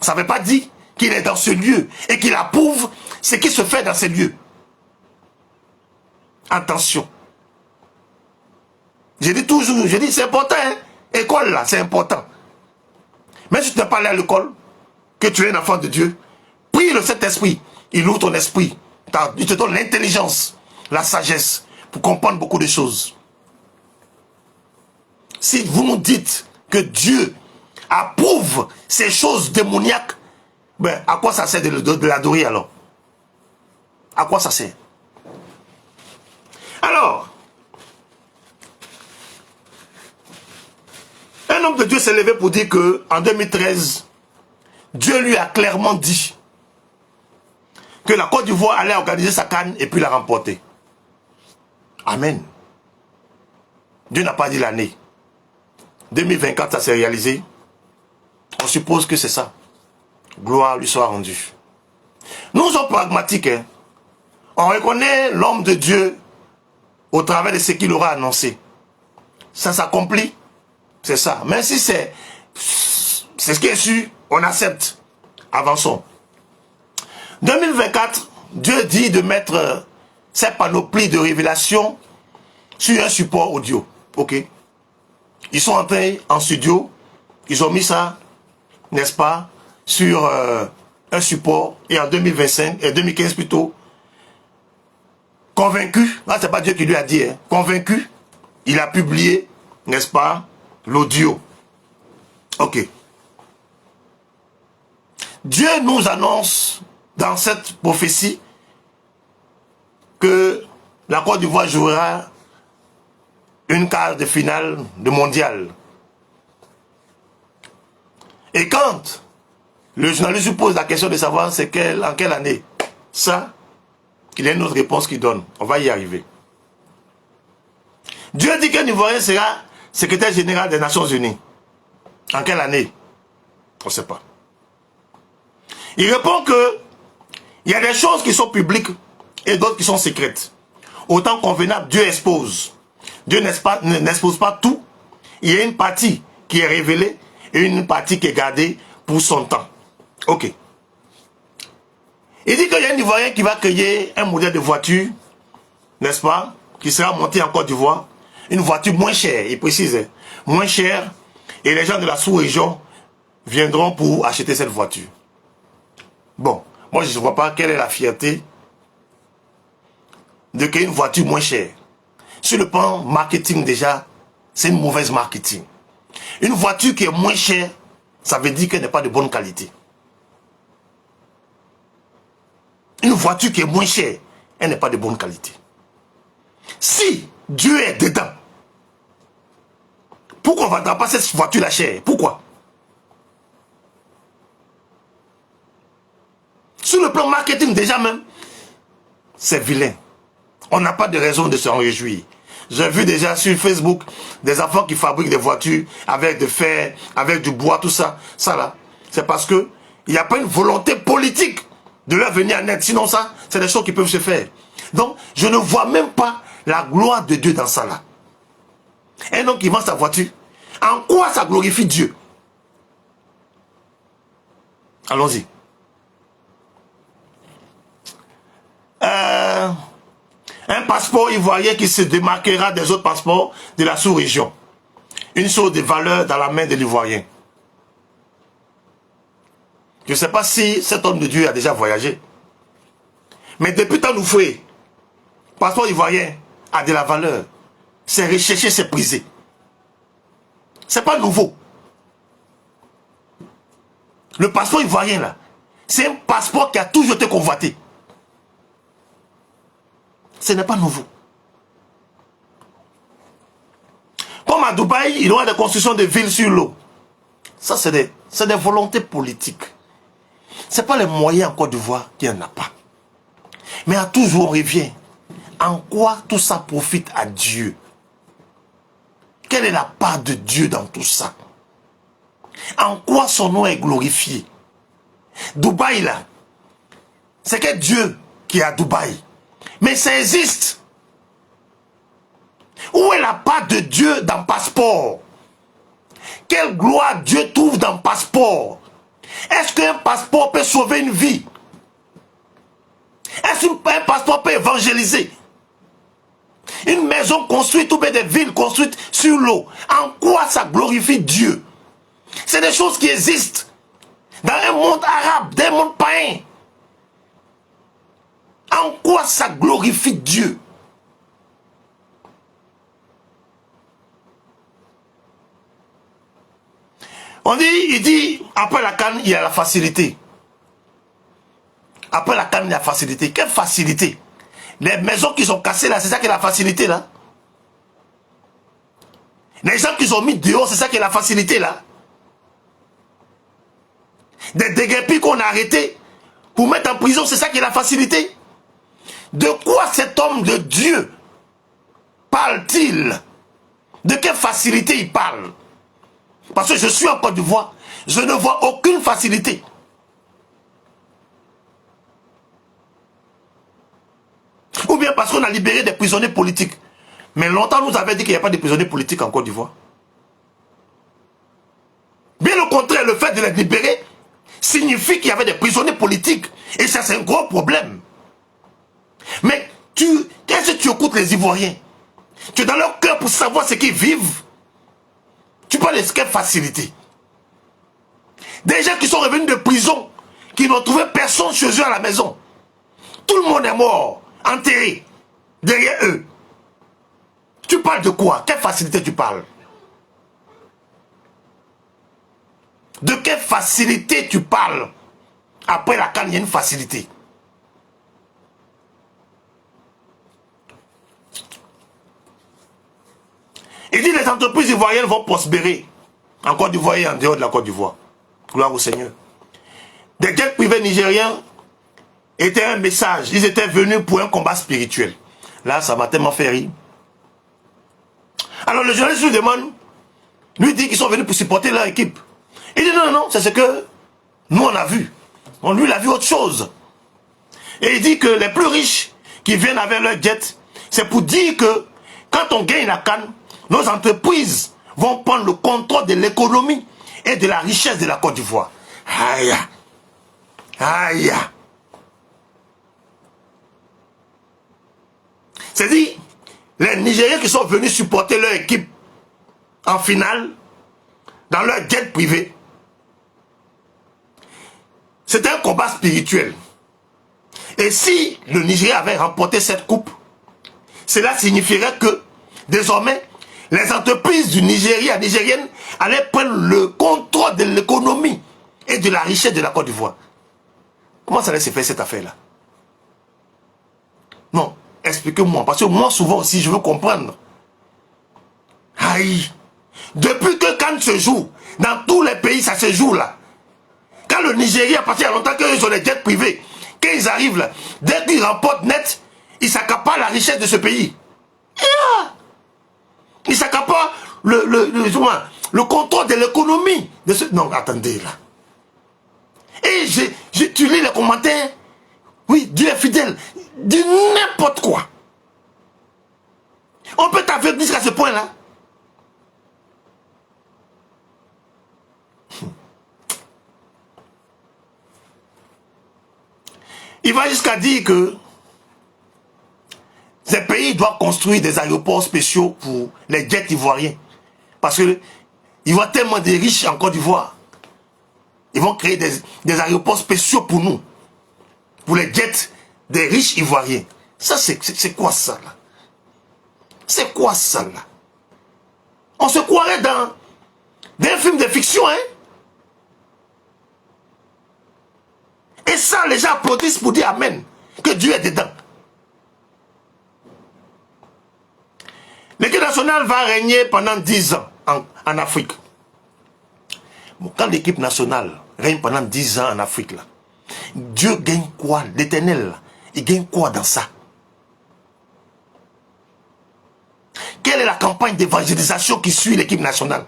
Speaker 1: Ça ne veut pas dire qu'il est dans ce lieu et qu'il approuve ce qui se fait dans ces lieux. Attention. Je dis toujours, je dis c'est important, hein? École là, c'est important. Mais si tu n'es pas allé à l'école, que tu es un enfant de Dieu, prie le Saint-Esprit, il ouvre ton esprit, il te donne l'intelligence, la sagesse, pour comprendre beaucoup de choses. Si vous nous dites que Dieu approuve ces choses démoniaques, ben, à quoi ça sert de l'adorer alors? À quoi ça sert? Alors, un homme de Dieu s'est levé pour dire que en 2013, Dieu lui a clairement dit que la Côte d'Ivoire allait organiser sa CAN et puis la remporter. Amen. Dieu n'a pas dit l'année. 2024, ça s'est réalisé. On suppose que c'est ça. Gloire lui soit rendue. Nous sommes pragmatiques. Hein. On reconnaît l'homme de Dieu au travers de ce qu'il aura annoncé. Ça s'accomplit. C'est ça. Même si c'est ce qui est sûr, on accepte. Avançons. 2024, Dieu dit de mettre cette panoplie de révélation sur un support audio. Ok. Ils sont entrés en studio. Ils ont mis ça, n'est-ce pas, sur un support. Et en 2025, et 2015 plutôt, convaincu, là c'est pas Dieu qui lui a dit, hein, convaincu, il a publié, n'est-ce pas, l'audio. Ok. Dieu nous annonce dans cette prophétie que la Côte d'Ivoire jouera une quart de finale de mondial. Et quand le journaliste lui pose la question de savoir c'est en quelle année, ça, il y a une autre réponse qu'il donne. On va y arriver. Dieu dit qu'un Ivoirien sera secrétaire général des Nations Unies. En quelle année? On ne sait pas. Il répond que il y a des choses qui sont publiques et d'autres qui sont secrètes. Autant convenable, Dieu expose. Dieu n'expose pas tout. Il y a une partie qui est révélée et une partie qui est gardée pour son temps. Ok. Il dit qu'il y a un Ivoirien qui va créer un modèle de voiture, n'est-ce pas, qui sera monté en Côte d'Ivoire. Une voiture moins chère, il précise, hein, moins chère. Et les gens de la sous-région viendront pour acheter cette voiture. Bon, moi je ne vois pas quelle est la fierté de créer une voiture moins chère. Sur le plan marketing déjà, c'est une mauvaise marketing. Une voiture qui est moins chère, ça veut dire qu'elle n'est pas de bonne qualité. Une voiture qui est moins chère, elle n'est pas de bonne qualité. Si Dieu est dedans, pourquoi on ne vendra pas cette voiture-là chère? Pourquoi? Sur le plan marketing déjà même, c'est vilain. On n'a pas de raison de s'en réjouir. J'ai vu déjà sur Facebook des enfants qui fabriquent des voitures avec de fer, avec du bois, tout ça. Ça là, c'est parce que il n'y a pas une volonté politique de leur venir en aide. Sinon ça, c'est des choses qui peuvent se faire. Donc, je ne vois même pas la gloire de Dieu dans ça là. Un homme qui vend sa voiture, en quoi ça glorifie Dieu? Allons-y. Un passeport ivoirien qui se démarquera des autres passeports de la sous-région. Une chose de valeur dans la main de l'Ivoirien. Je ne sais pas si cet homme de Dieu a déjà voyagé. Mais depuis tant nous fouet, passeport ivoirien a de la valeur. C'est recherché, c'est prisé. C'est pas nouveau. Le passeport ivoirien là, c'est un passeport qui a toujours été convoité. Ce n'est pas nouveau. Comme à Dubaï, il y aura des constructions de villes sur l'eau. Ça, c'est des volontés politiques. Ce n'est pas les moyens en Côte d'Ivoire qu'il n'y en a pas. Mais à toujours, on revient. En quoi tout ça profite à Dieu? Quelle est la part de Dieu dans tout ça? En quoi son nom est glorifié? Dubaï, là, c'est que Dieu qui est à Dubaï. Mais ça existe. Où est la part de Dieu dans le passeport? Quelle gloire Dieu trouve dans le passeport? Est-ce qu'un passeport peut sauver une vie? Est-ce qu'un passeport peut évangéliser? Une maisons construites ou bien des villes construites sur l'eau, en quoi ça glorifie Dieu? C'est des choses qui existent dans un monde arabe, dans un monde païen. En quoi ça glorifie Dieu? Il dit, après la canne, il y a la facilité. Après la canne, il y a la facilité. Quelle facilité? Les maisons qui sont cassées là, c'est ça qui est la facilité là. Les gens qui sont mis dehors, c'est ça qui est la facilité là. Des déguerpis qu'on a arrêtés pour mettre en prison, c'est ça qui est la facilité. De quoi cet homme de Dieu parle-t-il? De quelle facilité il parle? Parce que je suis en Côte d'Ivoire, je ne vois aucune facilité. Ou bien parce qu'on a libéré des prisonniers politiques. Mais longtemps, nous avait dit qu'il n'y a pas de prisonniers politiques en Côte d'Ivoire. Bien au contraire, le fait de les libérer signifie qu'il y avait des prisonniers politiques. Et ça, c'est un gros problème. Mais qu'est-ce que tu écoutes les Ivoiriens? Tu es dans leur cœur pour savoir ce qu'ils vivent. Tu parles de quelle facilité? Des gens qui sont revenus de prison, qui n'ont trouvé personne chez eux à la maison. Tout le monde est mort, enterré, derrière eux. Tu parles de quoi? Quelle facilité tu parles? De quelle facilité tu parles? Après la canne, il y a une facilité. Il dit les entreprises ivoiriennes vont prospérer en Côte d'Ivoire et en dehors de la Côte d'Ivoire. Gloire au Seigneur. Des jets privés nigériens étaient un message. Ils étaient venus pour un combat spirituel. Là, ça m'a tellement fait rire. Alors le journaliste lui demande, lui dit qu'ils sont venus pour supporter leur équipe. Il dit non, c'est ce que nous on a vu. Lui il a vu autre chose. Et il dit que les plus riches qui viennent avec leur jet, c'est pour dire que quand on gagne la canne, nos entreprises vont prendre le contrôle de l'économie et de la richesse de la Côte d'Ivoire. Aïe, aïe. C'est-à-dire, les Nigériens qui sont venus supporter leur équipe en finale, dans leur jet privé, c'était un combat spirituel. Et si le Nigeria avait remporté cette coupe, cela signifierait que, désormais, les entreprises du Nigeria, nigériennes, allaient prendre le contrôle de l'économie et de la richesse de la Côte d'Ivoire. Comment ça allait se faire cette affaire-là? Non, expliquez-moi, parce que moi, souvent aussi, je veux comprendre. Aïe! Depuis que Cannes se joue, dans tous les pays, ça se joue là. Quand le Nigeria, parce qu'il y a longtemps qu'ils ont des jets privés, quand ils arrivent là, dès qu'ils remportent net, ils s'accaparent la richesse de ce pays. Ils s'accaparent le contrôle de l'économie de ce... Non, attendez là. Et tu lis les commentaires. Oui, Dieu est fidèle. Dis n'importe quoi. On peut t'aveugler jusqu'à ce point-là. Il va jusqu'à dire que ces pays doivent construire des aéroports spéciaux pour les jets ivoiriens. Parce que il y a tellement de riches en Côte d'Ivoire. Ils vont créer des aéroports spéciaux pour nous. Pour les jets des riches ivoiriens. Ça, c'est quoi ça là? C'est quoi ça là? On se croirait dans des films de fiction, hein? Et ça, les gens applaudissent pour dire Amen. Que Dieu est dedans. L'équipe nationale va régner pendant 10 ans en Afrique. Bon, quand l'équipe nationale règne pendant 10 ans en Afrique, là, Dieu gagne quoi? L'Éternel, il gagne quoi dans ça? Quelle est la campagne d'évangélisation qui suit l'équipe nationale?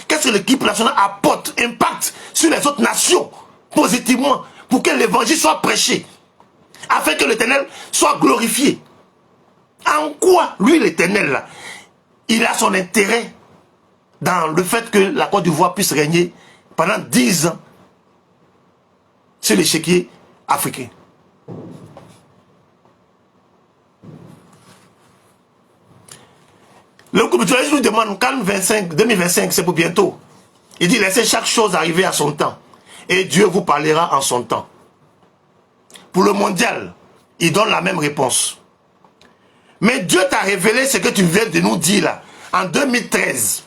Speaker 1: Qu'est-ce que l'équipe nationale apporte, impacte sur les autres nations positivement pour que l'évangile soit prêché, afin que l'Éternel soit glorifié? En quoi, lui, l'Éternel, là, il a son intérêt dans le fait que la Côte d'Ivoire puisse régner pendant 10 ans sur l'échiquier africain? Le groupe de nous demande quand 2025, c'est pour bientôt. Il dit laissez chaque chose arriver à son temps. Et Dieu vous parlera en son temps. Pour le mondial, il donne la même réponse. Mais Dieu t'a révélé ce que tu viens de nous dire là, en 2013.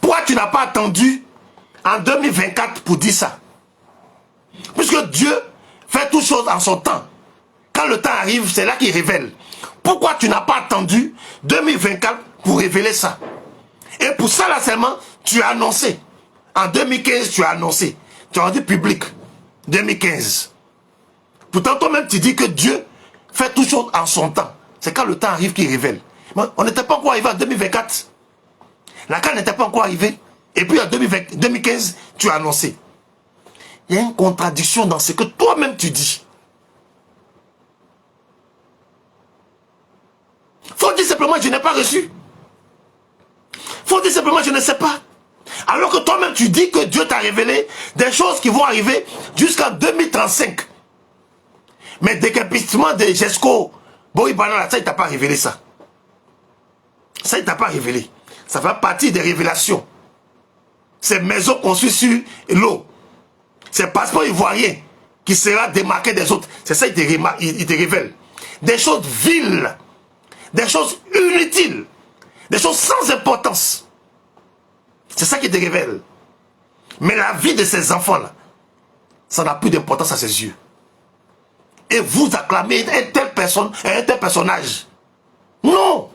Speaker 1: Pourquoi tu n'as pas attendu en 2024 pour dire ça? Puisque Dieu fait toutes choses en son temps. Quand le temps arrive, c'est là qu'il révèle. Pourquoi tu n'as pas attendu 2024 pour révéler ça? Et pour ça là seulement, tu as annoncé. En 2015, tu as annoncé. Tu as rendu public. 2015. Pourtant, toi-même, tu dis que Dieu fait toutes choses en son temps. C'est quand le temps arrive qu'il révèle. Mais on n'était pas encore arrivé en 2024. La CAN n'était pas encore arrivée. Et puis en 2015, tu as annoncé. Il y a une contradiction dans ce que toi-même tu dis. Faut dire simplement je n'ai pas reçu. Faut dire simplement je ne sais pas. Alors que toi-même tu dis que Dieu t'a révélé des choses qui vont arriver jusqu'en 2035. Mais décapitement de Jesco, Boïbana, ça il t'a pas révélé ça. Ça il t'a pas révélé. Ça fait partie des révélations. Ces maisons construites sur l'eau. Ces passeports ivoiriens qui sera démarqué des autres. C'est ça il te révèle. Des choses viles. Des choses inutiles. Des choses sans importance. C'est ça qui te révèle. Mais la vie de ces enfants-là, ça n'a plus d'importance à ses yeux. Et vous acclamez un tel personnage. Non.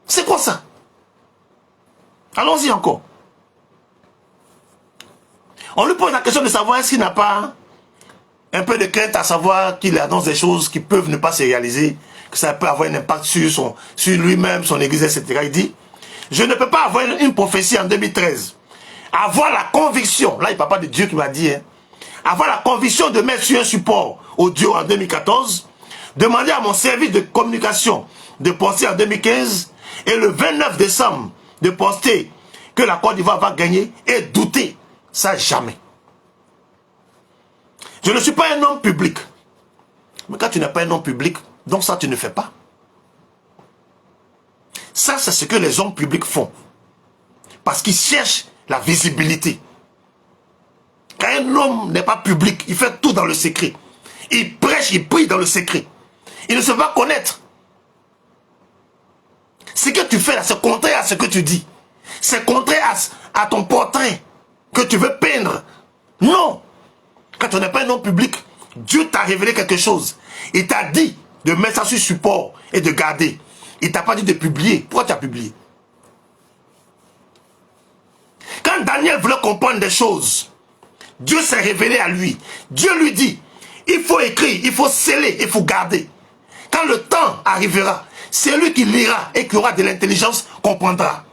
Speaker 1: C'est quoi ça? Allons-y encore. On lui pose la question de savoir est-ce qu'il n'a pas un peu de crainte à savoir qu'il annonce des choses qui peuvent ne pas se réaliser, que ça peut avoir un impact sur lui-même, son église, etc. Il dit, je ne peux pas avoir une prophétie en 2013. Avoir la conviction, là il ne parle pas de Dieu qui m'a dit, hein, avoir la conviction de mettre sur un support audio en 2014, demander à mon service de communication de poster en 2015, et le 29 décembre de poster que la Côte d'Ivoire va gagner, et douter, ça jamais. Je ne suis pas un homme public. Mais quand tu n'es pas un homme public, donc ça tu ne fais pas. Ça c'est ce que les hommes publics font. Parce qu'ils cherchent la visibilité. Quand un homme n'est pas public, il fait tout dans le secret. Il prêche, il prie dans le secret. Il ne se va connaître. Ce que tu fais là, c'est contraire à ce que tu dis. C'est contraire à ton portrait que tu veux peindre. Non. Quand tu n'es pas un homme public, Dieu t'a révélé quelque chose. Il t'a dit de mettre ça sur support et de garder. Il t'a pas dit de publier. Pourquoi tu as publié? Quand Daniel voulait comprendre des choses, Dieu s'est révélé à lui. Dieu lui dit, il faut écrire, il faut sceller, il faut garder. Quand le temps arrivera, c'est lui qui lira et qui aura de l'intelligence, comprendra.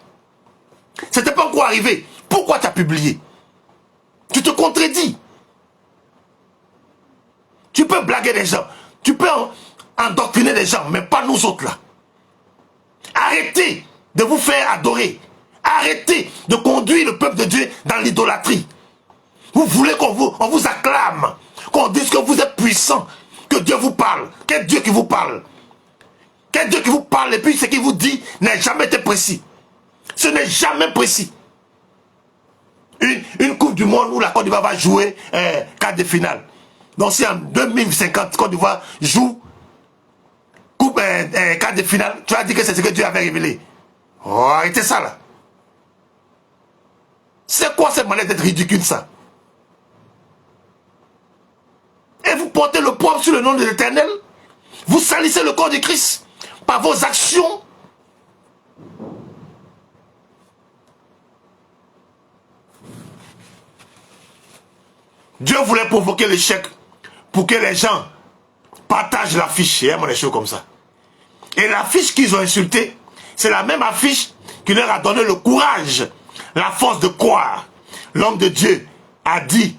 Speaker 1: C'était pas encore arrivé. Pourquoi tu as publié? Tu te contredis. Tu peux blaguer les gens. Tu peux endoctriner les gens, mais pas nous autres là. Arrêtez de vous faire adorer. Arrêtez de conduire le peuple de Dieu dans l'idolâtrie. Vous voulez qu'on vous acclame, qu'on dise que vous êtes puissant, que Dieu vous parle. Quel Dieu qui vous parle? Quel Dieu qui vous parle et puis ce qu'il vous dit n'a jamais été précis. Ce n'est jamais précis. Une Coupe du Monde où la Côte d'Ivoire va jouer quart de finale. Donc si en 2050, Côte d'Ivoire joue quart de finale, tu as dit que c'est ce que Dieu avait révélé. Oh, arrêtez ça là. C'est quoi cette manière d'être ridicule ça? Et vous portez le poids sur le nom de l'Éternel. Vous salissez le corps de Christ par vos actions. Dieu voulait provoquer l'échec pour que les gens partagent l'affiche. Il y a des choses comme ça. Et l'affiche qu'ils ont insultée, c'est la même affiche qui leur a donné le courage, la force de croire. L'homme de Dieu a dit,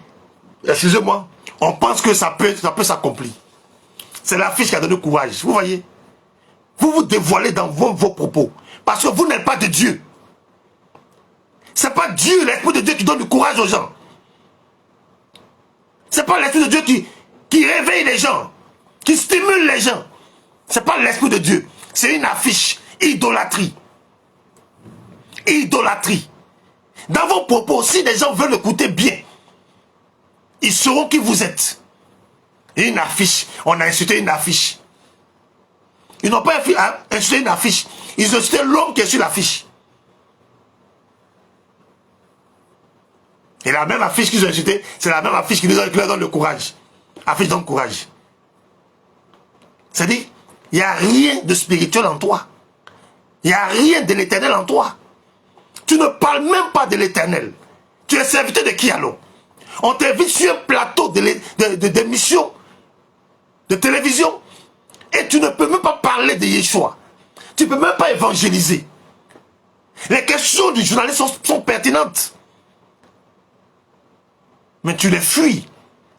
Speaker 1: excusez-moi, on pense que ça peut s'accomplir. C'est l'affiche qui a donné le courage. Vous voyez? Vous vous dévoilez dans vos propos. Parce que vous n'êtes pas de Dieu. Ce n'est pas Dieu, l'Esprit de Dieu qui donne du courage aux gens. Ce n'est pas l'Esprit de Dieu qui réveille les gens, qui stimule les gens. Ce n'est pas l'Esprit de Dieu. C'est une affiche. Idolâtrie. Idolâtrie. Dans vos propos, si les gens veulent écouter bien, ils sauront qui vous êtes. Une affiche, on a insulté une affiche. Ils n'ont pas insulté une affiche, ils ont insulté l'homme qui est sur l'affiche. Et la même affiche qu'ils ont insulté, c'est la même affiche qui leur donne le courage. Affiche donne courage. C'est-à-dire, il n'y a rien de spirituel en toi. Il n'y a rien de l'éternel en toi. Tu ne parles même pas de l'éternel. Tu es serviteur de qui alors? On t'invite sur un plateau d'émission, de télévision, et tu ne peux même pas parler de Yeshua. Tu ne peux même pas évangéliser. Les questions du journaliste sont pertinentes. Mais tu les fuis.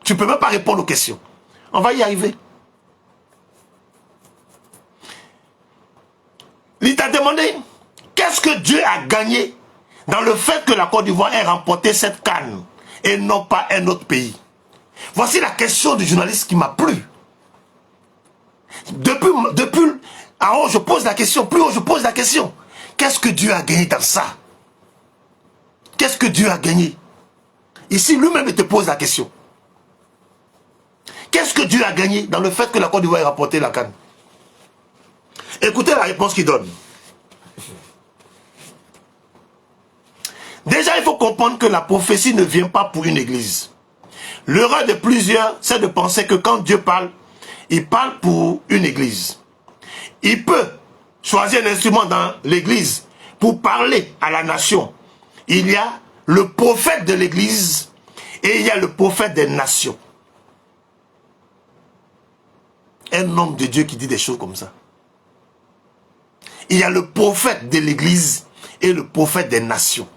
Speaker 1: Tu ne peux même pas répondre aux questions. On va y arriver. Il t'a demandé, qu'est-ce que Dieu a gagné dans le fait que la Côte d'Ivoire ait remporté cette CAN et non pas un autre pays? Voici la question du journaliste qui m'a plu. Depuis en haut, je pose la question, plus haut, je pose la question. Qu'est-ce que Dieu a gagné dans ça? Qu'est-ce que Dieu a gagné? Ici, lui-même, il te pose la question. Qu'est-ce que Dieu a gagné dans le fait que la Côte d'Ivoire ait remporté la CAN? Écoutez la réponse qu'il donne. Déjà, il faut comprendre que la prophétie ne vient pas pour une église. L'erreur de plusieurs, c'est de penser que quand Dieu parle, il parle pour une église. Il peut choisir un instrument dans l'église pour parler à la nation. Il y a le prophète de l'église et il y a le prophète des nations. Un homme de Dieu qui dit des choses comme ça. Il y a le prophète de l'église et le prophète des nations.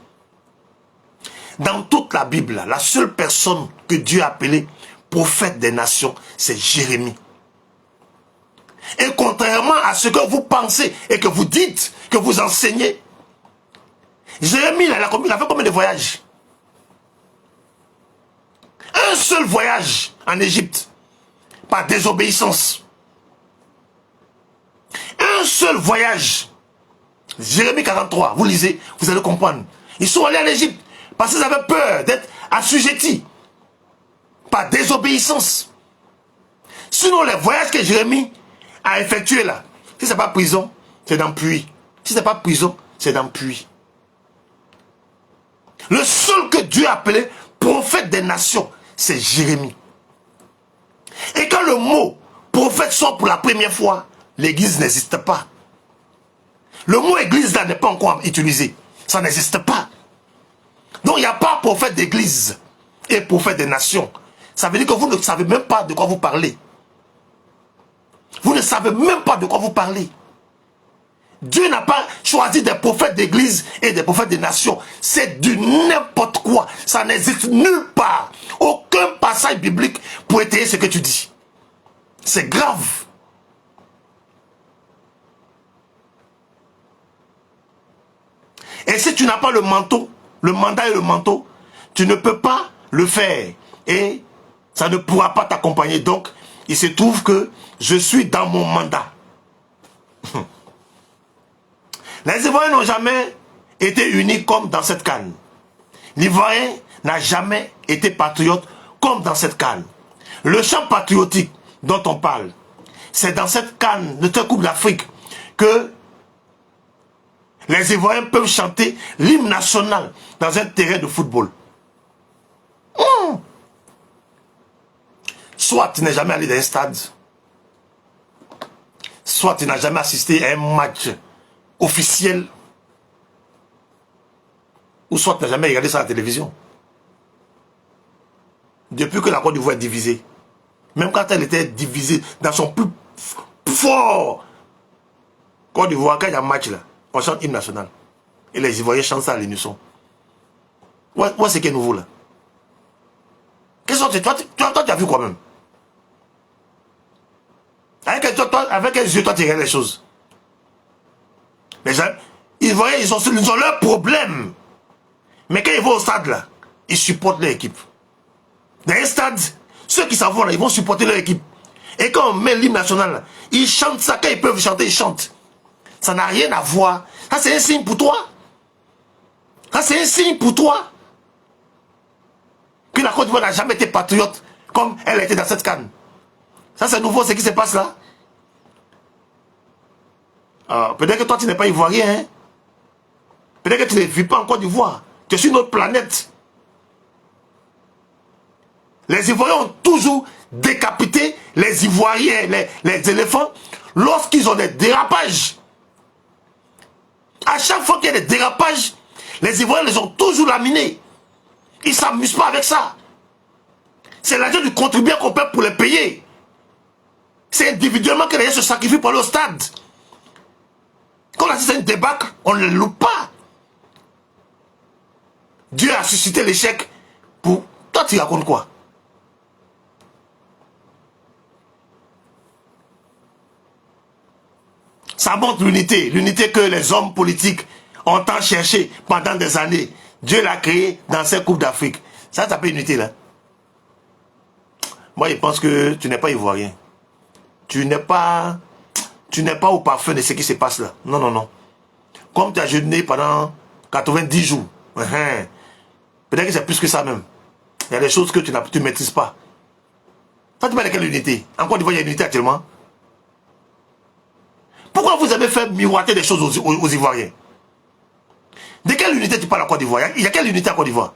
Speaker 1: Dans toute la Bible, la seule personne que Dieu a appelée prophète des nations, c'est Jérémie. Et contrairement à ce que vous pensez et que vous dites, que vous enseignez, Jérémie, il a fait combien de voyages? Un seul voyage en Égypte, par désobéissance. Un seul voyage. Jérémie 43, vous lisez, vous allez comprendre. Ils sont allés en Égypte parce qu'ils avaient peur d'être assujettis par désobéissance. Sinon, les voyages que Jérémie a effectués là, si ce n'est pas prison, c'est dans puits. Si ce n'est pas prison, c'est dans puits. Le seul que Dieu a appelé prophète des nations, c'est Jérémie. Et quand le mot prophète sort pour la première fois, l'église n'existe pas. Le mot église là n'est pas encore utilisé. Ça n'existe pas. Donc il n'y a pas prophète d'église et prophète des nations. Ça veut dire que vous ne savez même pas de quoi vous parlez. Vous ne savez même pas de quoi vous parlez. Dieu n'a pas choisi des prophètes d'église et des prophètes des nations. C'est du n'importe quoi. Ça n'existe nulle part. Aucun passage biblique pour étayer ce que tu dis. C'est grave. Et si tu n'as pas le manteau, le mandat et le manteau, tu ne peux pas le faire. Et ça ne pourra pas t'accompagner. Donc, il se trouve que je suis dans mon mandat. Les Ivoiriens n'ont jamais été unis comme dans cette CAN. L'Ivoirien n'a jamais été patriote comme dans cette CAN. Le chant patriotique dont on parle, c'est dans cette CAN de cette Coupe d'Afrique que les Ivoiriens peuvent chanter l'hymne national dans un terrain de football. Soit tu n'es jamais allé dans un stade, soit tu n'as jamais assisté à un match officiel, ou soit tu n'as jamais regardé ça à la télévision. Depuis que la Côte d'Ivoire est divisée, même quand elle était divisée dans son plus fort Côte d'Ivoire, quand il y a un match là, on chante l'hymne national. Et les Ivoiriens chantent ça à l'unisson. Où est-ce qui est nouveau là? Qu'est-ce que toi tu as vu quoi même? Avec les yeux, toi tu regardes les choses. Les Ivoiriens, ils ont leurs problèmes. Mais quand ils vont au stade là, ils supportent leur équipe. Dans un stade, ceux qui s'en vont là, ils vont supporter leur équipe. Et quand on met l'hymne national là, ils chantent ça. Quand ils peuvent chanter, ils chantent. Ça n'a rien à voir. Ça, c'est un signe pour toi. Ça, c'est un signe pour toi. Que la Côte d'Ivoire n'a jamais été patriote comme elle a été dans cette canne. Ça, c'est nouveau, ce qui se passe là. Peut-être que toi, tu n'es pas ivoirien. Hein? Peut-être que tu ne vis pas en Côte d'Ivoire. Tu es sur une autre planète. Les Ivoiriens ont toujours décapité les Ivoiriens, les éléphants, lorsqu'ils ont des dérapages. À chaque fois qu'il y a des dérapages, les Ivoiriens les ont toujours laminés. Ils ne s'amusent pas avec ça. C'est l'argent du contribuable qu'on paie pour les payer. C'est individuellement que les gens se sacrifient pour aller au stade. Quand on assiste à une débâcle, on ne le loupe pas. Dieu a suscité l'échec pour... Toi, tu racontes quoi? Ça montre l'unité. L'unité que les hommes politiques ont tant cherché pendant des années. Dieu l'a créé dans ces coupes d'Afrique. Ça s'appelle unité, là. Moi, je pense que tu n'es pas ivoirien. Tu n'es pas au parfum de ce qui se passe là. Non, non, non. Comme tu as jeûné pendant 90 jours. Peut-être que c'est plus que ça même. Il y a des choses que tu ne maîtrises pas. Ça, tu parles de quelle unité? En Côte d'Ivoire, il y a une unité actuellement. Pourquoi vous avez fait miroiter des choses aux Ivoiriens? De quelle unité tu parles en Côte d'Ivoire? Il y a quelle unité en Côte d'Ivoire?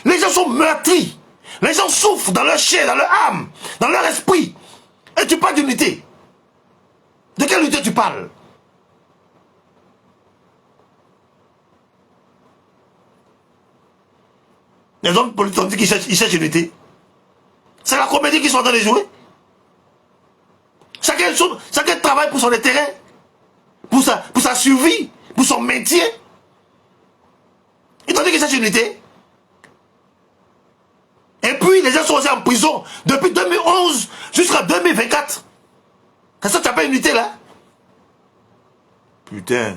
Speaker 1: Les gens sont meurtris. Les gens souffrent dans leur chair, dans leur âme, dans leur esprit. Et tu parles d'unité. De quelle unité tu parles? Les hommes politiques ont dit qu'ils cherchent l'unité. C'est la comédie qu'ils sont en train de jouer. Chacun travaille pour son intérêt, pour sa survie, pour son maintien. Ils ont dit qu'ils cherchent l'unité. Et puis les gens sont aussi en prison depuis 2011 jusqu'à 2024. C'est ça que tu appelles unité là? Putain.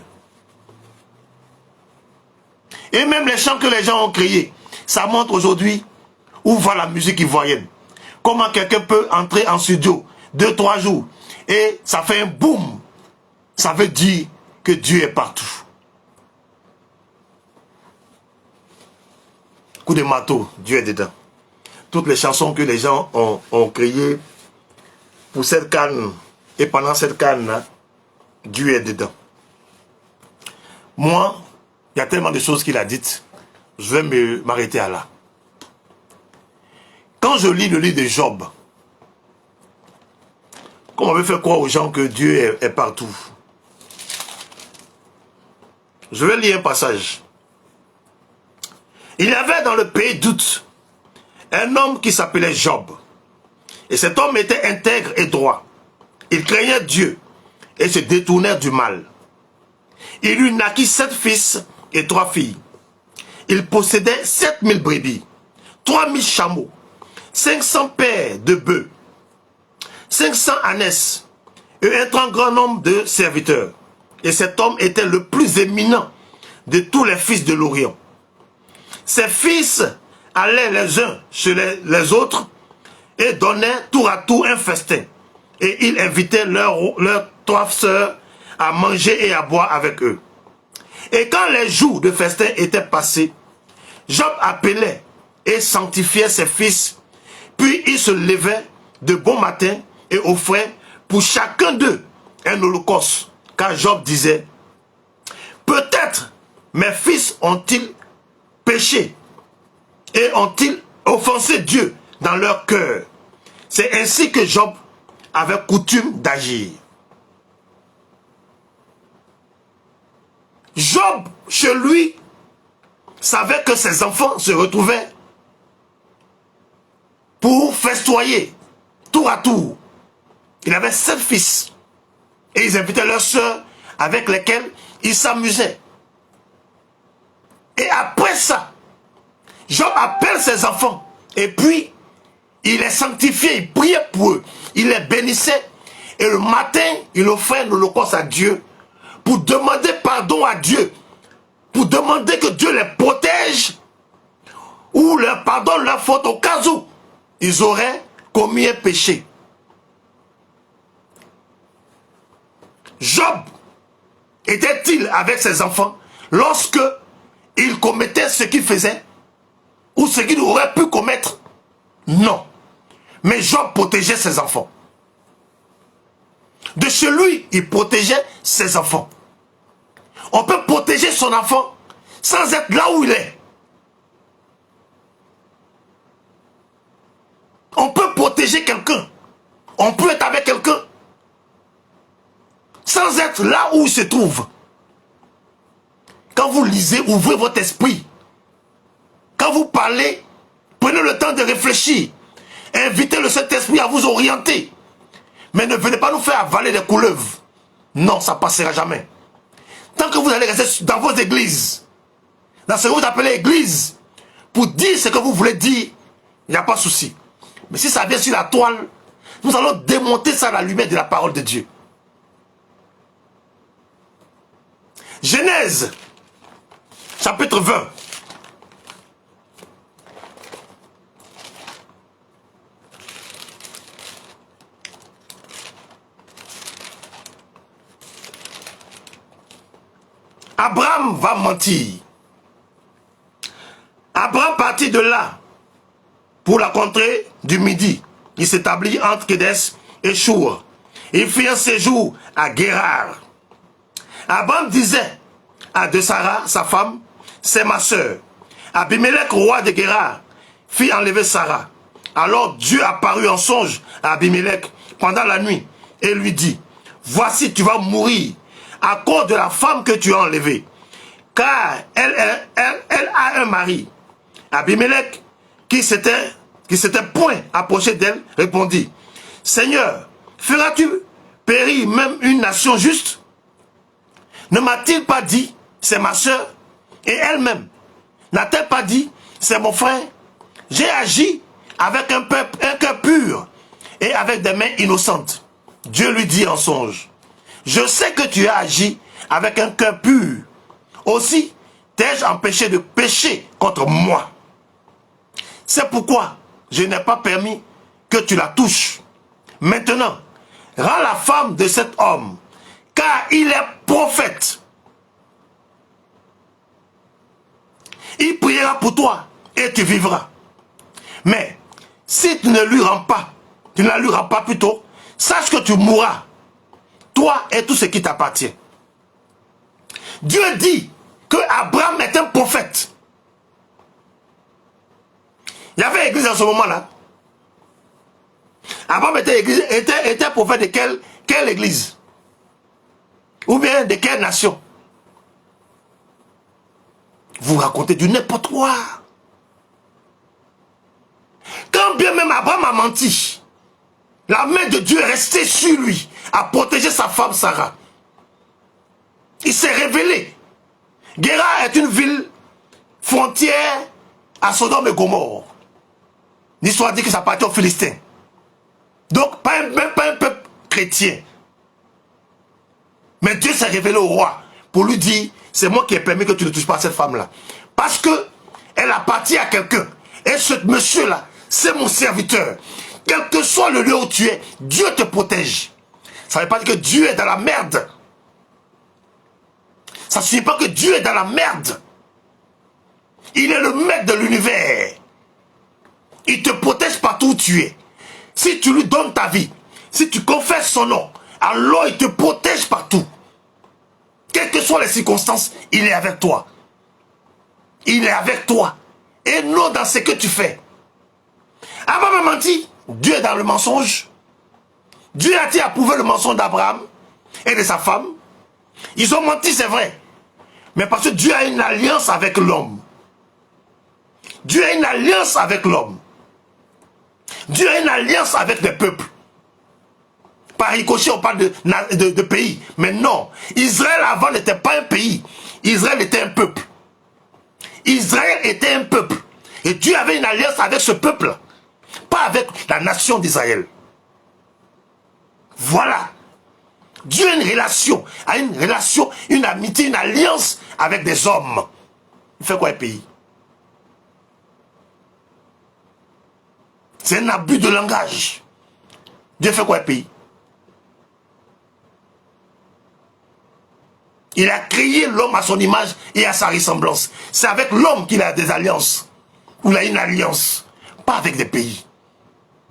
Speaker 1: Et même les chants que les gens ont créés, ça montre aujourd'hui où va la musique ivoirienne. Comment quelqu'un peut entrer en studio 2-3 jours et ça fait un boom. Ça veut dire que Dieu est partout. Coup de marteau, Dieu est dedans. Toutes les chansons que les gens ont créées pour cette canne et pendant cette canne, Dieu est dedans. Moi, il y a tellement de choses qu'il a dites, je vais m'arrêter à là. Quand je lis le livre de Job, comment on veut faire croire aux gens que Dieu est partout? Je vais lire un passage. Il y avait dans le pays d'Out un homme qui s'appelait Job. Et cet homme était intègre et droit. Il craignait Dieu et se détournait du mal. Il lui naquit 7 fils et 3 filles. Il possédait 7000 brebis, 3000 chameaux, 500 paires de bœufs, 500 ânesses et un très grand nombre de serviteurs. Et cet homme était le plus éminent de tous les fils de l'Orient. Ses fils allaient les uns chez les autres et donnaient tour à tour un festin. Et ils invitaient leurs 3 sœurs à manger et à boire avec eux. Et quand les jours de festin étaient passés, Job appelait et sanctifiait ses fils, puis il se levait de bon matin et offrait pour chacun d'eux un holocauste. Car Job disait, peut-être mes fils ont-ils péché et ont-ils offensé Dieu dans leur cœur. C'est ainsi que Job avait coutume d'agir. Job, chez lui, savait que ses enfants se retrouvaient pour festoyer, tour à tour. Il avait 7 fils. Et ils invitaient leurs sœurs avec lesquelles ils s'amusaient. Et après ça, Job appelle ses enfants. Et puis, il les sanctifiait, il priait pour eux. Il les bénissait. Et le matin, il offrait l'holocauste à Dieu pour demander pardon à Dieu. Pour demander que Dieu les protège ou leur pardonne leur faute au cas où ils auraient commis un péché. Job était-il avec ses enfants lorsque il commettait ce qu'il faisait ou ce qu'il aurait pu commettre? Non. Mais Job protégeait ses enfants. De chez lui, il protégeait ses enfants. On peut protéger son enfant sans être là où il est. On peut protéger quelqu'un. On peut être avec quelqu'un sans être là où il se trouve. Quand vous lisez, ouvrez votre esprit. Quand vous parlez, prenez le temps de réfléchir. Invitez le Saint-Esprit à vous orienter. Mais ne venez pas nous faire avaler des couleuvres. Non, ça ne passera jamais. Tant que vous allez rester dans vos églises, dans ce que vous appelez église, pour dire ce que vous voulez dire, il n'y a pas de souci. Mais si ça vient sur la toile, nous allons démonter ça à la lumière de la parole de Dieu. Genèse, chapitre 20. Abraham va mentir. Abraham partit de là pour la contrée du Midi. Il s'établit entre Kédesh et Chour. Il fit un séjour à Guérar. Abraham disait à de Sarah, sa femme, c'est ma sœur. Abimelech, roi de Guérar, fit enlever Sarah. Alors Dieu apparut en songe à Abimelech pendant la nuit et lui dit, voici tu vas mourir à cause de la femme que tu as enlevée, car elle a un mari. Abimelech, qui s'était point approché d'elle, répondit, Seigneur, feras-tu périr même une nation juste? Ne m'a-t-il pas dit, c'est ma soeur? Et elle-même, n'a-t-elle pas dit, c'est mon frère? J'ai agi avec un cœur pur et avec des mains innocentes. Dieu lui dit en songe, je sais que tu as agi avec un cœur pur. Aussi, t'ai-je empêché de pécher contre moi? C'est pourquoi je n'ai pas permis que tu la touches. Maintenant, rends la femme de cet homme, car il est prophète. Il priera pour toi et tu vivras. Mais si tu ne lui rends pas, tu ne la lui rends pas plutôt, sache que tu mourras, toi et tout ce qui t'appartient. Dieu dit que Abraham est un prophète. Il y avait église en ce moment-là. Abraham était prophète de quelle église? Ou bien de quelle nation? Vous racontez du n'importe quoi. Quand bien même Abraham a menti, la main de Dieu est restée sur lui, à protéger sa femme Sarah. Il s'est révélé. Guérar est une ville frontière à Sodome et Gomorrhe. L'histoire dit que ça appartient aux Philistins. Donc, même pas un peuple chrétien. Mais Dieu s'est révélé au roi pour lui dire, c'est moi qui ai permis que tu ne touches pas cette femme-là. Parce que elle appartient à quelqu'un. Et ce monsieur-là, c'est mon serviteur. Quel que soit le lieu où tu es, Dieu te protège. Ça ne veut pas dire que Dieu est dans la merde. Ça ne signifie pas que Dieu est dans la merde. Il est le maître de l'univers. Il te protège partout où tu es. Si tu lui donnes ta vie, si tu confesses son nom, alors il te protège partout. Quelles que soient les circonstances, il est avec toi. Il est avec toi. Et non dans ce que tu fais. Abraham a menti. Dieu est dans le mensonge. Dieu a-t-il approuvé le mensonge d'Abraham et de sa femme? Ils ont menti, c'est vrai. Mais parce que Dieu a une alliance avec l'homme. Dieu a une alliance avec l'homme. Dieu a une alliance avec les peuples. Par ricochet, on parle de pays. Mais non, Israël avant n'était pas un pays. Israël était un peuple. Israël était un peuple. Et Dieu avait une alliance avec ce peuple. Pas avec la nation d'Israël. Voilà. Dieu a une relation, une amitié, une alliance avec des hommes. Il fait quoi un pays? C'est un abus de langage. Dieu fait quoi un pays? Il a créé l'homme à son image et à sa ressemblance. C'est avec l'homme qu'il a des alliances. Ou il a une alliance. Pas avec des pays.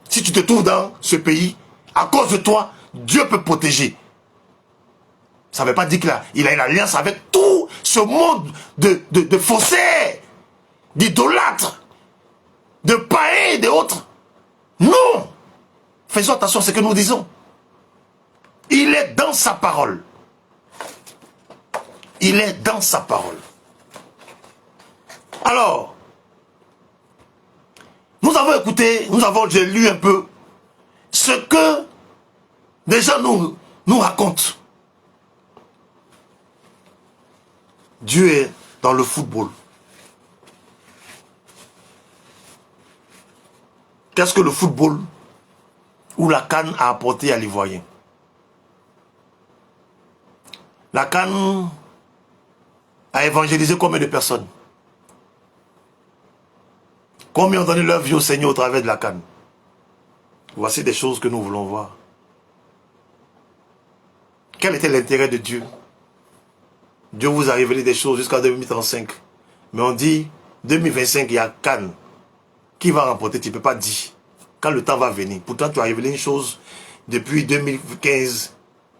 Speaker 1: Si tu te trouves dans ce pays, à cause de toi, Dieu peut protéger. Ça ne veut pas dire qu'il a une alliance avec tout ce monde de faussaires, d'idolâtres, de païens et d'autres. Non! Faisons attention à ce que nous disons. Il est dans sa parole. Il est dans sa parole. Alors, nous avons écouté, j'ai lu un peu ce que des gens nous racontent. Dieu est dans le football. Qu'est-ce que le football ou la CAN a apporté à l'Ivoirien? La CAN a évangélisé combien de personnes? Combien ont donné leur vie au Seigneur au travers de la CAN? Voici des choses que nous voulons voir. Quel était l'intérêt de Dieu? Dieu vous a révélé des choses jusqu'en 2035. Mais on dit, 2025, il y a CAN. Qui va remporter? Tu ne peux pas dire. Quand le temps va venir. Pourtant, tu as révélé une chose depuis 2015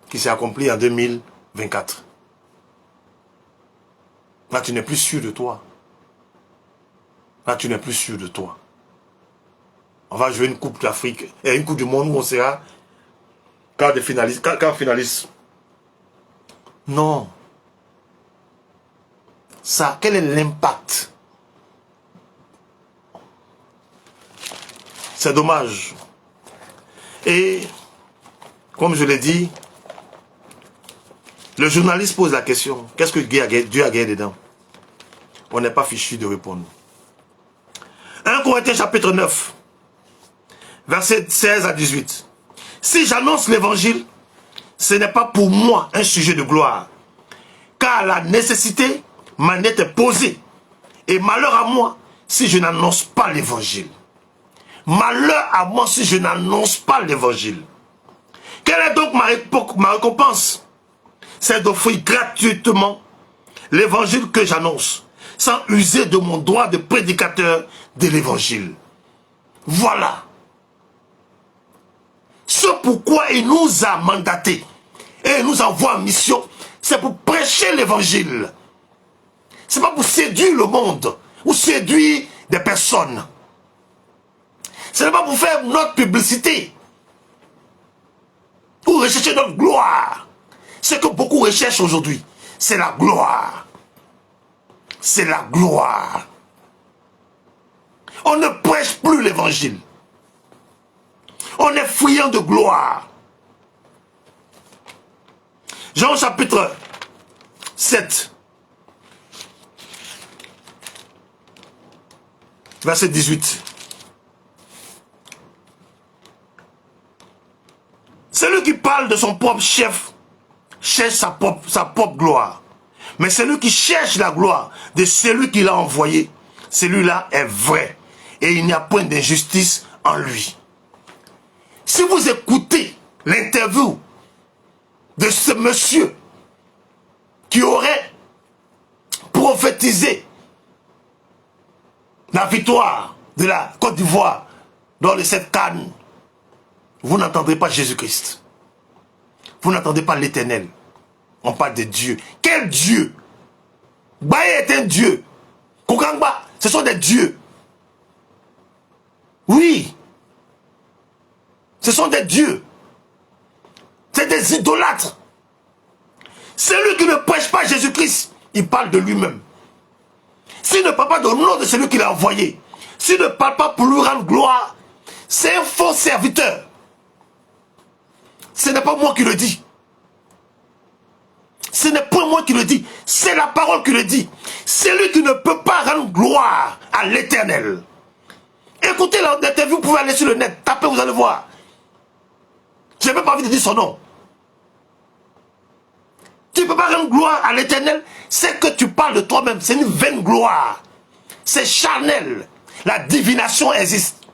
Speaker 1: qui s'est accomplie en 2024. Là, tu n'es plus sûr de toi. Là, tu n'es plus sûr de toi. On va jouer une coupe d'Afrique et une coupe du monde où on sera quart finaliste. Non. Ça, quel est l'impact? C'est dommage. Et, comme je l'ai dit, le journaliste pose la question, qu'est-ce que Dieu a gagné dedans? On n'est pas fichu de répondre. 1 Corinthiens chapitre 9, versets 16 à 18. Si j'annonce l'évangile, ce n'est pas pour moi un sujet de gloire, car la nécessité m'en était posée. Et malheur à moi si je n'annonce pas l'évangile. Malheur à moi si je n'annonce pas l'évangile. Quelle est donc ma récompense? C'est d'offrir gratuitement l'évangile que j'annonce, sans user de mon droit de prédicateur de l'évangile. Voilà. Ce pourquoi il nous a mandatés et il nous envoie en mission, c'est pour prêcher l'évangile. Ce n'est pas pour séduire le monde ou séduire des personnes. Ce n'est pas pour faire notre publicité ou rechercher notre gloire. Ce que beaucoup recherchent aujourd'hui, c'est la gloire. C'est la gloire. On ne prêche plus l'évangile. On est friand de gloire. Jean chapitre 7. Verset 18. Celui qui parle de son propre chef cherche sa propre gloire. Mais celui qui cherche la gloire de celui qui l'a envoyé, celui-là est vrai. Et il n'y a point d'injustice en lui. Si vous écoutez l'interview de ce monsieur qui aurait prophétisé la victoire de la Côte d'Ivoire dans les 7 CAN, vous n'entendrez pas Jésus-Christ. Vous n'entendez pas l'Éternel. On parle de Dieu. Quel Dieu? Baye est un Dieu. Kokangba, ce sont des dieux. Oui. Ce sont des dieux. C'est des idolâtres. Celui qui ne prêche pas Jésus-Christ, il parle de lui-même. S'il ne parle pas au nom de celui qui l'a envoyé, s'il ne parle pas pour lui rendre gloire, c'est un faux serviteur. Ce n'est pas moi qui le dis. Ce n'est pas moi qui le dis. C'est la parole qui le dit. Celui qui ne peut pas rendre gloire à l'Éternel. Écoutez l'interview, vous pouvez aller sur le net, tapez, vous allez voir. Je n'ai même pas envie de dire son nom. Tu ne peux pas rendre gloire à l'Éternel, c'est que tu parles de toi-même. C'est une vaine gloire. C'est charnel. La divination existe.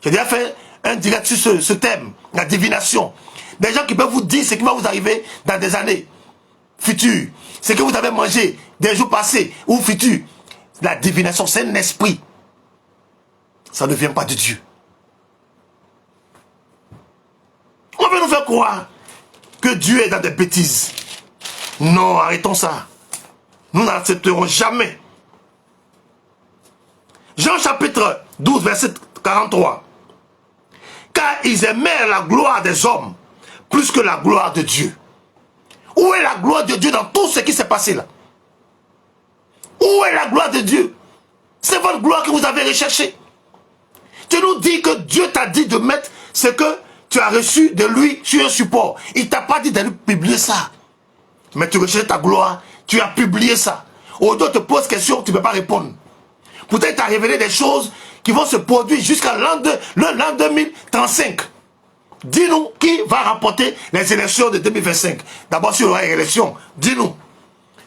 Speaker 1: J'ai déjà fait un direct sur ce thème, la divination. Des gens qui peuvent vous dire ce qui va vous arriver dans des années. futur, ce que vous avez mangé des jours passés ou futurs, la divination, c'est un esprit. Ça ne vient pas de Dieu. On veut nous faire croire que Dieu est dans des bêtises. Non, arrêtons ça. Nous n'accepterons jamais. Jean chapitre 12, verset 43. Car ils aimèrent la gloire des hommes plus que la gloire de Dieu. Où est la gloire de Dieu dans tout ce qui s'est passé là? Où est la gloire de Dieu? C'est votre gloire que vous avez recherchée. Tu nous dis que Dieu t'a dit de mettre ce que tu as reçu de lui sur un support. Il t'a pas dit d'aller publier ça. Mais tu recherches ta gloire, tu as publié ça. Aujourd'hui, on te pose question, tu ne peux pas répondre. Peut-être tu as révélé des choses qui vont se produire jusqu'à l'an 2035. Dis-nous qui va remporter les élections de 2025. D'abord, s'il y aura une élection, dis-nous.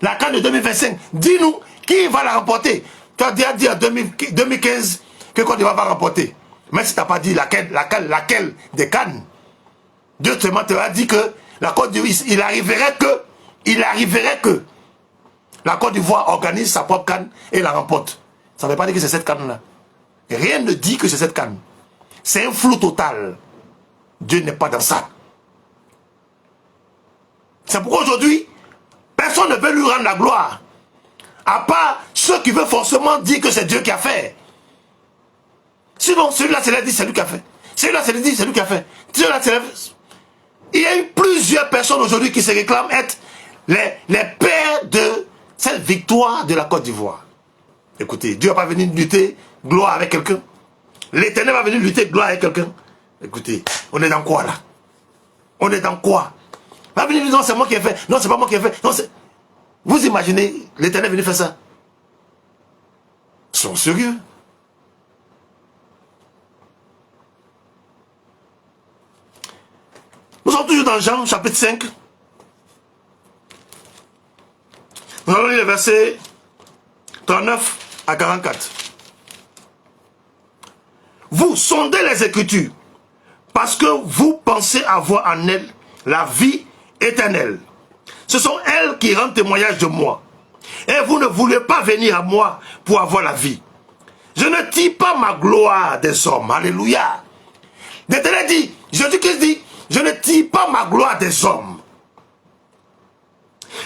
Speaker 1: La CAN de 2025, dis-nous qui va la remporter. Tu as déjà dit en 2015 que Côte d'Ivoire va remporter. Mais si tu n'as pas dit laquelle des Cannes, Dieu te dit que la Côte d'Ivoire, il arriverait que la Côte d'Ivoire organise sa propre CAN et la remporte. Ça ne veut pas dire que c'est cette CAN-là. Rien ne dit que c'est cette CAN. C'est un flou total. Dieu n'est pas dans ça. C'est pourquoi aujourd'hui, personne ne veut lui rendre la gloire. À part ceux qui veulent forcément dire que c'est Dieu qui a fait. Sinon, celui-là, c'est lui dit, c'est lui qui a fait. Celui-là, c'est lui dit, c'est lui qui a fait. Celui-là, c'est lui... Il y a eu plusieurs personnes aujourd'hui qui se réclament être les pères de cette victoire de la Côte d'Ivoire. Écoutez, Dieu va pas venir lutter gloire avec quelqu'un. L'Éternel va venir lutter gloire avec quelqu'un. Écoutez, on est dans quoi là? On est dans quoi? Va venir dire non, c'est moi qui ai fait. Non, c'est pas moi qui ai fait. Non, c'est... Vous imaginez l'Éternel venir faire ça? Ils sont sérieux. Nous sommes toujours dans Jean, chapitre 5. Nous allons lire les versets 39 à 44. Vous sondez les Écritures, parce que vous pensez avoir en elles la vie éternelle. Ce sont elles qui rendent témoignage de moi. Et vous ne voulez pas venir à moi pour avoir la vie. Je ne tire pas ma gloire des hommes. Alléluia. L'Éternel dit, Jésus-Christ dit, je ne tire pas ma gloire des hommes.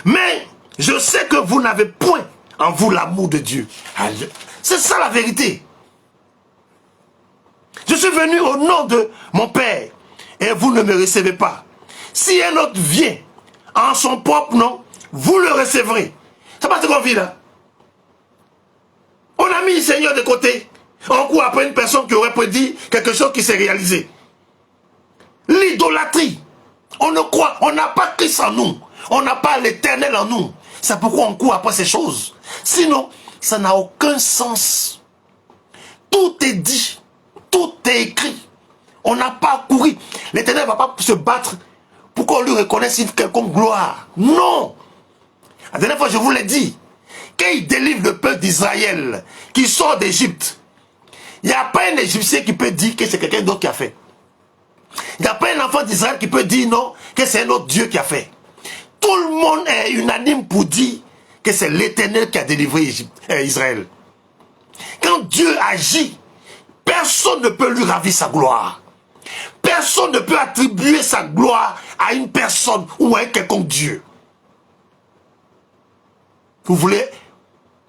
Speaker 1: Mais je sais que vous n'avez point en vous l'amour de Dieu. C'est ça la vérité. Je suis venu au nom de mon Père et vous ne me recevez pas. Si un autre vient en son propre nom, vous le recevrez. C'est pas ce qu'on vit là. On a mis le Seigneur de côté. On court après une personne qui aurait prédit quelque chose qui s'est réalisé. L'idolâtrie. On ne croit, on n'a pas Christ en nous. On n'a pas l'Éternel en nous. C'est pourquoi on court après ces choses. Sinon, ça n'a aucun sens. Tout est dit. Tout est écrit. On n'a pas couru. L'Éternel ne va pas se battre pour qu'on lui reconnaisse une quelconque gloire. Non. La dernière fois, je vous l'ai dit. Quand il délivre le peuple d'Israël qui sort d'Égypte, il n'y a pas un Égyptien qui peut dire que c'est quelqu'un d'autre qui a fait. Il n'y a pas un enfant d'Israël qui peut dire non, que c'est un autre Dieu qui a fait. Tout le monde est unanime pour dire que c'est l'Éternel qui a délivré Israël. Quand Dieu agit, personne ne peut lui ravir sa gloire. Personne ne peut attribuer sa gloire à une personne ou à un quelconque Dieu. Vous voulez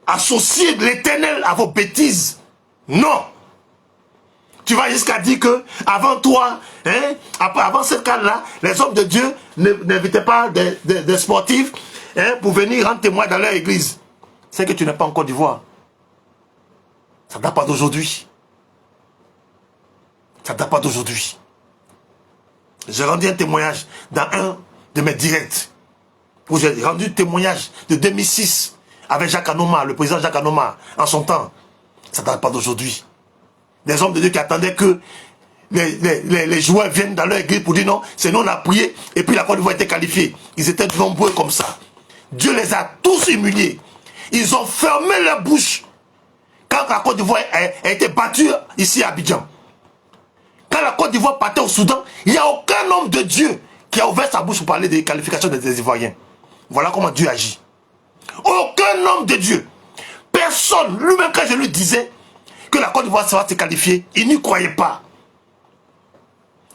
Speaker 1: associer l'Éternel à vos bêtises? Non. Tu vas jusqu'à dire que avant toi, hein, avant cette canne-là, les hommes de Dieu n'invitaient pas des sportifs hein, pour venir rendre témoin dans leur église. C'est que tu n'es pas en Côte d'Ivoire. Ça ne date pas d'aujourd'hui. Ça ne date pas d'aujourd'hui. J'ai rendu un témoignage dans un de mes directs. Où j'ai rendu témoignage de 2006 avec Jacques Anoma, le président Jacques Anoma, en son temps. Ça ne date pas d'aujourd'hui. Des hommes de Dieu qui attendaient que les joueurs viennent dans leur église pour dire non, c'est nous on a prié et puis la Côte d'Ivoire était qualifiée. Ils étaient nombreux comme ça. Dieu les a tous humiliés. Ils ont fermé leur bouche quand la Côte d'Ivoire a été battue ici à Abidjan. Quand la Côte d'Ivoire partait au Soudan, il n'y a aucun homme de Dieu qui a ouvert sa bouche pour parler des qualifications des Ivoiriens. Voilà comment Dieu agit. Aucun homme de Dieu, personne, lui-même quand je lui disais que la Côte d'Ivoire va se qualifier, il n'y croyait pas.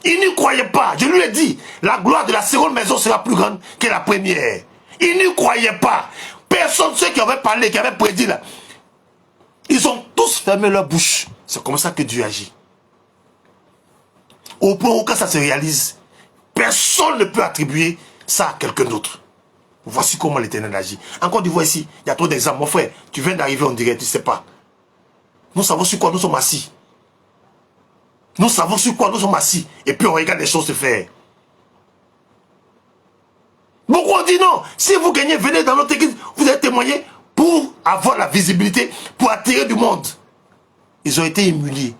Speaker 1: Il n'y croyait pas. Je lui ai dit, la gloire de la seconde maison sera plus grande que la première. Il n'y croyait pas. Personne, ceux qui avaient parlé, qui avaient prédit là, ils ont tous fermé leur bouche. C'est comme ça que Dieu agit. Au point où quand ça se réalise, personne ne peut attribuer ça à quelqu'un d'autre. Voici comment l'Éternel agit. En Côte d'Ivoire ici, il y a trop d'exemples. Mon frère, tu viens d'arriver, on dirait, tu ne sais pas. Nous savons sur quoi nous sommes assis. Nous savons sur quoi nous sommes assis. Et puis on regarde les choses se faire. Beaucoup ont dit non. Si vous gagnez, venez dans notre église. Vous allez témoigner pour avoir la visibilité, pour attirer du monde. Ils ont été humiliés.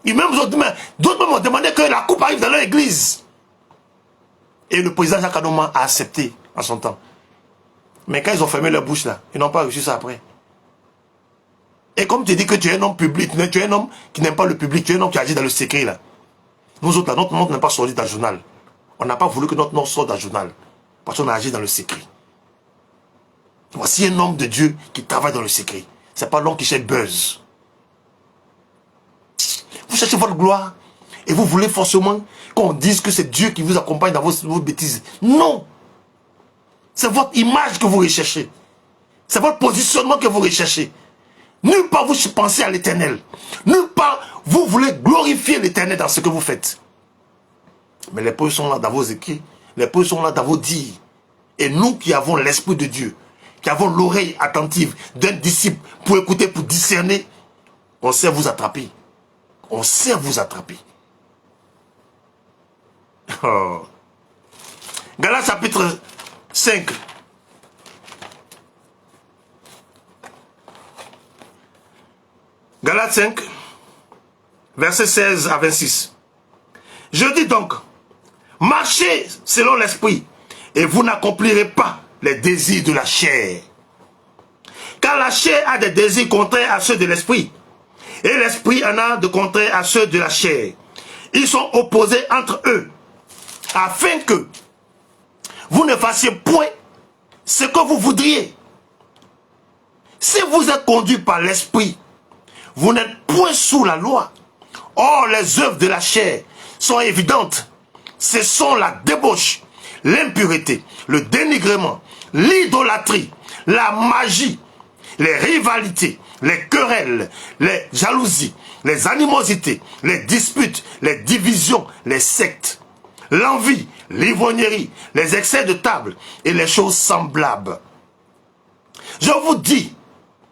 Speaker 1: Et même d'autres même ont demandé que la coupe arrive dans leur église. Et le président Jacques Anoma a accepté en son temps. Mais quand ils ont fermé leur bouche là, ils n'ont pas reçu ça après. Et comme tu dis que tu es un homme public, tu es un homme qui n'aime pas le public, tu es un homme qui agit dans le secret là. Nous autres là, notre nom n'est pas sorti dans le journal. On n'a pas voulu que notre nom sorte dans le journal. Parce qu'on a agi dans le secret. Voici un homme de Dieu qui travaille dans le secret. Ce n'est pas l'homme qui cherche buzz. Vous cherchez votre gloire et vous voulez forcément qu'on dise que c'est Dieu qui vous accompagne dans vos bêtises. Non. C'est votre image que vous recherchez. C'est votre positionnement que vous recherchez. Nulle part vous pensez à l'Éternel. Nulle part vous voulez glorifier l'Éternel dans ce que vous faites. Mais les preuves sont là dans vos écrits. Les preuves sont là dans vos dires. Et nous qui avons l'Esprit de Dieu, qui avons l'oreille attentive d'un disciple pour écouter, pour discerner, on sait vous attraper. On sait vous attraper. Oh. Galates chapitre 5. Galates 5, versets 16 à 26. Je dis donc, marchez selon l'esprit, et vous n'accomplirez pas les désirs de la chair. Car la chair a des désirs contraires à ceux de l'esprit, et l'esprit en a de contraires à ceux de la chair. Ils sont opposés entre eux, afin que vous ne fassiez point ce que vous voudriez. Si vous êtes conduit par l'esprit, vous n'êtes point sous la loi. Or, les œuvres de la chair sont évidentes. Ce sont la débauche, l'impureté, le dénigrement, l'idolâtrie, la magie, les rivalités, les querelles, les jalousies, les animosités, les disputes, les divisions, les sectes, l'envie, l'ivrognerie, les excès de table et les choses semblables. Je vous dis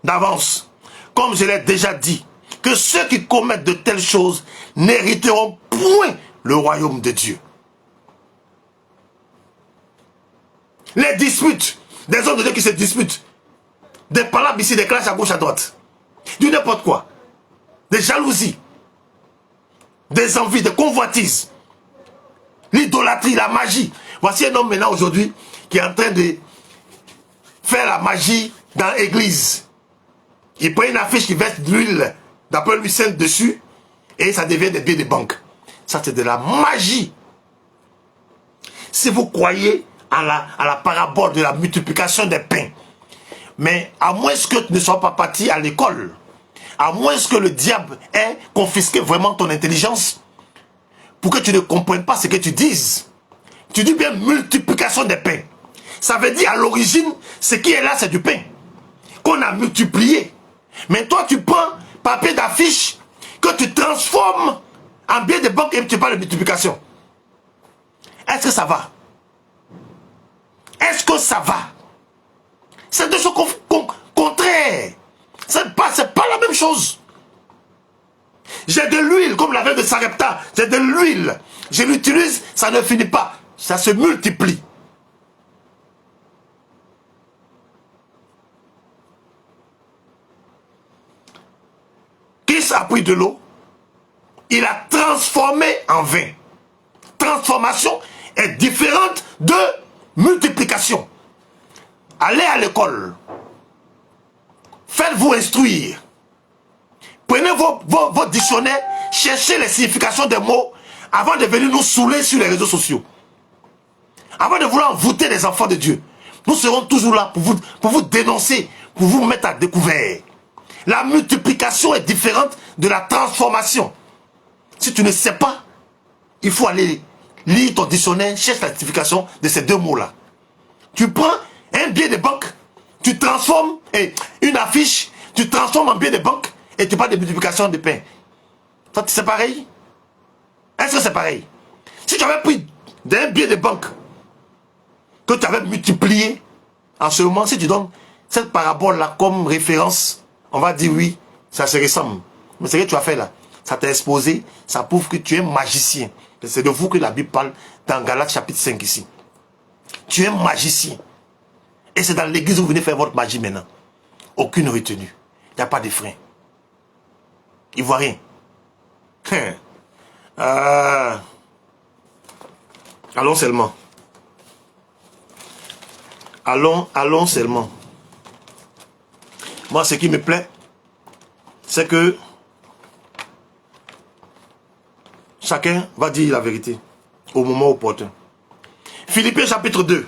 Speaker 1: d'avance, comme je l'ai déjà dit, que ceux qui commettent de telles choses n'hériteront point le royaume de Dieu. Les disputes, des hommes de Dieu qui se disputent, des palabres ici, des clashs à gauche, à droite, du n'importe quoi, des jalousies, des envies, des convoitises, l'idolâtrie, la magie. Voici un homme maintenant aujourd'hui qui est en train de faire la magie dans l'église. Il prend une affiche qui verse de l'huile, d'après lui sainte dessus, et ça devient des billets de banque. Ça, c'est de la magie. Si vous croyez à la parabole de la multiplication des pains, mais à moins que tu ne sois pas parti à l'école, à moins que le diable ait confisqué vraiment ton intelligence, pour que tu ne comprennes pas ce que tu dises. Tu dis bien multiplication des pains. Ça veut dire à l'origine, ce qui est là, c'est du pain qu'on a multiplié. Mais toi, tu prends papier d'affiche que tu transformes en billet de banque et tu parles de multiplication. Est-ce que ça va? Est-ce que ça va? C'est deux choses contraires. C'est pas la même chose. J'ai de l'huile, comme la veine de Sarepta. J'ai de l'huile. Je l'utilise, ça ne finit pas. Ça se multiplie. Christ a pris de l'eau, il a transformé en vin. Transformation est différente de multiplication. Allez à l'école. Faites-vous instruire. Prenez vos dictionnaires, cherchez les significations des mots avant de venir nous saouler sur les réseaux sociaux. Avant de vouloir voûter les enfants de Dieu, nous serons toujours là pour vous dénoncer, pour vous mettre à découvert. La multiplication est différente de la transformation. Si tu ne sais pas, il faut aller lire ton dictionnaire, cherche la signification de ces deux mots-là. Tu prends un billet de banque, tu transformes une affiche, tu transformes en billet de banque et tu parles de multiplication de pain. Toi, c'est pareil? Est-ce que c'est pareil? Si tu avais pris d'un billet de banque que tu avais multiplié, en ce moment, si tu donnes cette parabole-là comme référence, on va dire oui, ça se ressemble. Mais ce que tu as fait là, ça t'a exposé, ça prouve que tu es magicien. C'est de vous que la Bible parle dans Galates chapitre 5 ici. Tu es magicien. Et c'est dans l'église où vous venez faire votre magie maintenant. Aucune retenue. Il n'y a pas de frein. Il ne voit rien. Allons seulement. Allons seulement. Moi, ce qui me plaît, c'est que chacun va dire la vérité au moment opportun. Philippiens chapitre 2.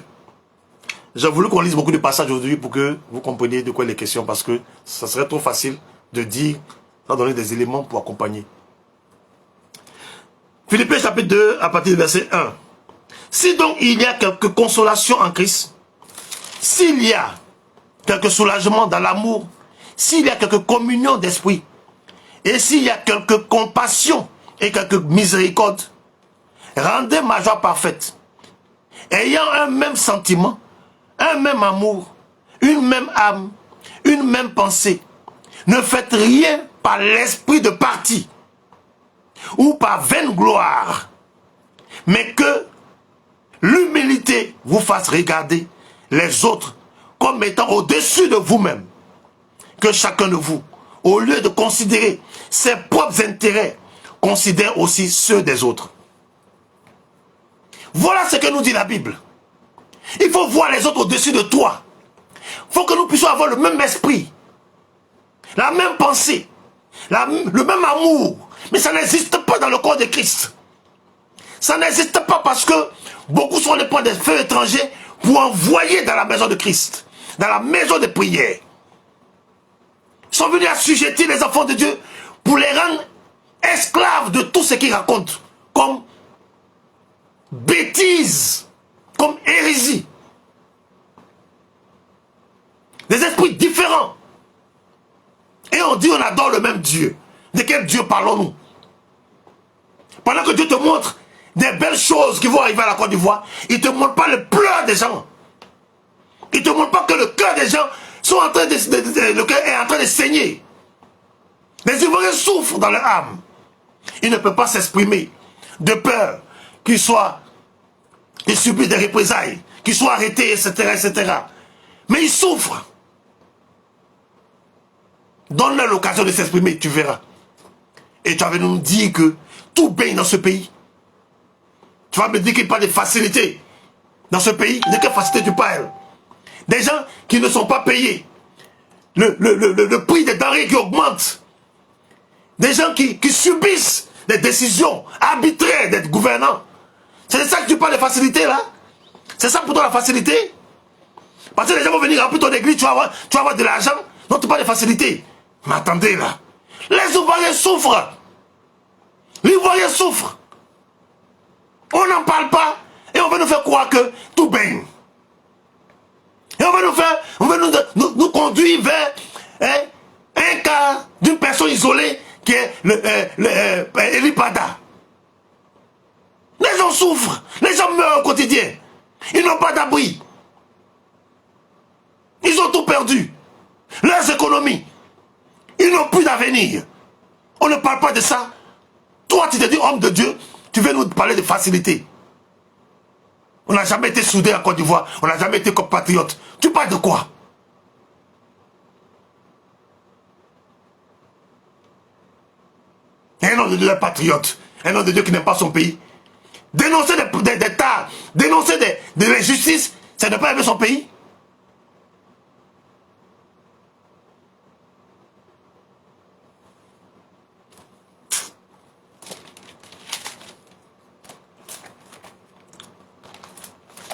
Speaker 1: J'ai voulu qu'on lise beaucoup de passages aujourd'hui pour que vous compreniez de quoi il est question, parce que ça serait trop facile de dire, sans donner des éléments pour accompagner. Philippiens chapitre 2, à partir du verset 1. Si donc il y a quelque consolation en Christ, s'il y a quelque soulagement dans l'amour, s'il y a quelque communion d'esprit, et s'il y a quelque compassion et quelque miséricorde, rendez ma joie parfaite, ayant un même sentiment, un même amour, une même âme, une même pensée. Ne faites rien par l'esprit de parti ou par vaine gloire, mais que l'humilité vous fasse regarder les autres comme étant au-dessus de vous-même. Que chacun de vous, au lieu de considérer ses propres intérêts, considère aussi ceux des autres. Voilà ce que nous dit la Bible. Il faut voir les autres au-dessus de toi. Il faut que nous puissions avoir le même esprit, la même pensée, le même amour. Mais ça n'existe pas dans le corps de Christ. Ça n'existe pas parce que beaucoup sont les points de feu étrangers pour envoyer dans la maison de Christ, dans la maison de prière. Ils sont venus assujettir les enfants de Dieu pour les rendre esclaves de tout ce qu'ils racontent comme bêtises, comme hérésie. Des esprits différents. Et on dit on adore le même Dieu. De quel Dieu parlons-nous? Pendant que Dieu te montre des belles choses qui vont arriver à la Côte d'Ivoire, il ne te montre pas le pleur des gens. Il ne te montre pas que le cœur des gens sont en train le cœur est en train de saigner. Les Ivoiriens souffrent dans leur âme. Ils ne peuvent pas s'exprimer de peur qu'ils subissent des représailles, qu'ils soient arrêtés, etc., etc. Mais ils souffrent. Donne-leur l'occasion de s'exprimer, tu verras. Et tu vas nous dire que tout baigne dans ce pays. Tu vas me dire qu'il n'y a pas de facilité dans ce pays. De quelle facilité tu parles? Des gens qui ne sont pas payés. Le prix des denrées qui augmente. Des gens qui subissent des décisions arbitraires des gouvernants. C'est de ça que tu parles de facilité là? C'est ça pour toi la facilité? Parce que les gens vont venir remplir ton église, tu vas avoir de l'argent. Non, tu parles de facilité. Mais attendez là. Les Ivoiriens souffrent. L'Ivoirien souffre. On n'en parle pas. Et on veut nous faire croire que tout baigne. Et on veut nous conduire vers un cas d'une personne isolée qui est Elipada. Les gens souffrent. Les gens meurent au quotidien. Ils n'ont pas d'abri. Ils ont tout perdu. Leurs économies. Ils n'ont plus d'avenir. On ne parle pas de ça. Toi, tu te dis homme de Dieu, tu veux nous parler de facilité. On n'a jamais été soudés en Côte d'Ivoire. On n'a jamais été compatriotes. Tu parles de quoi? Un homme de Dieu est patriote. Un homme de Dieu qui n'aime pas son pays. Dénoncer des tares, dénoncer de l'injustice, c'est ne pas aimer son pays.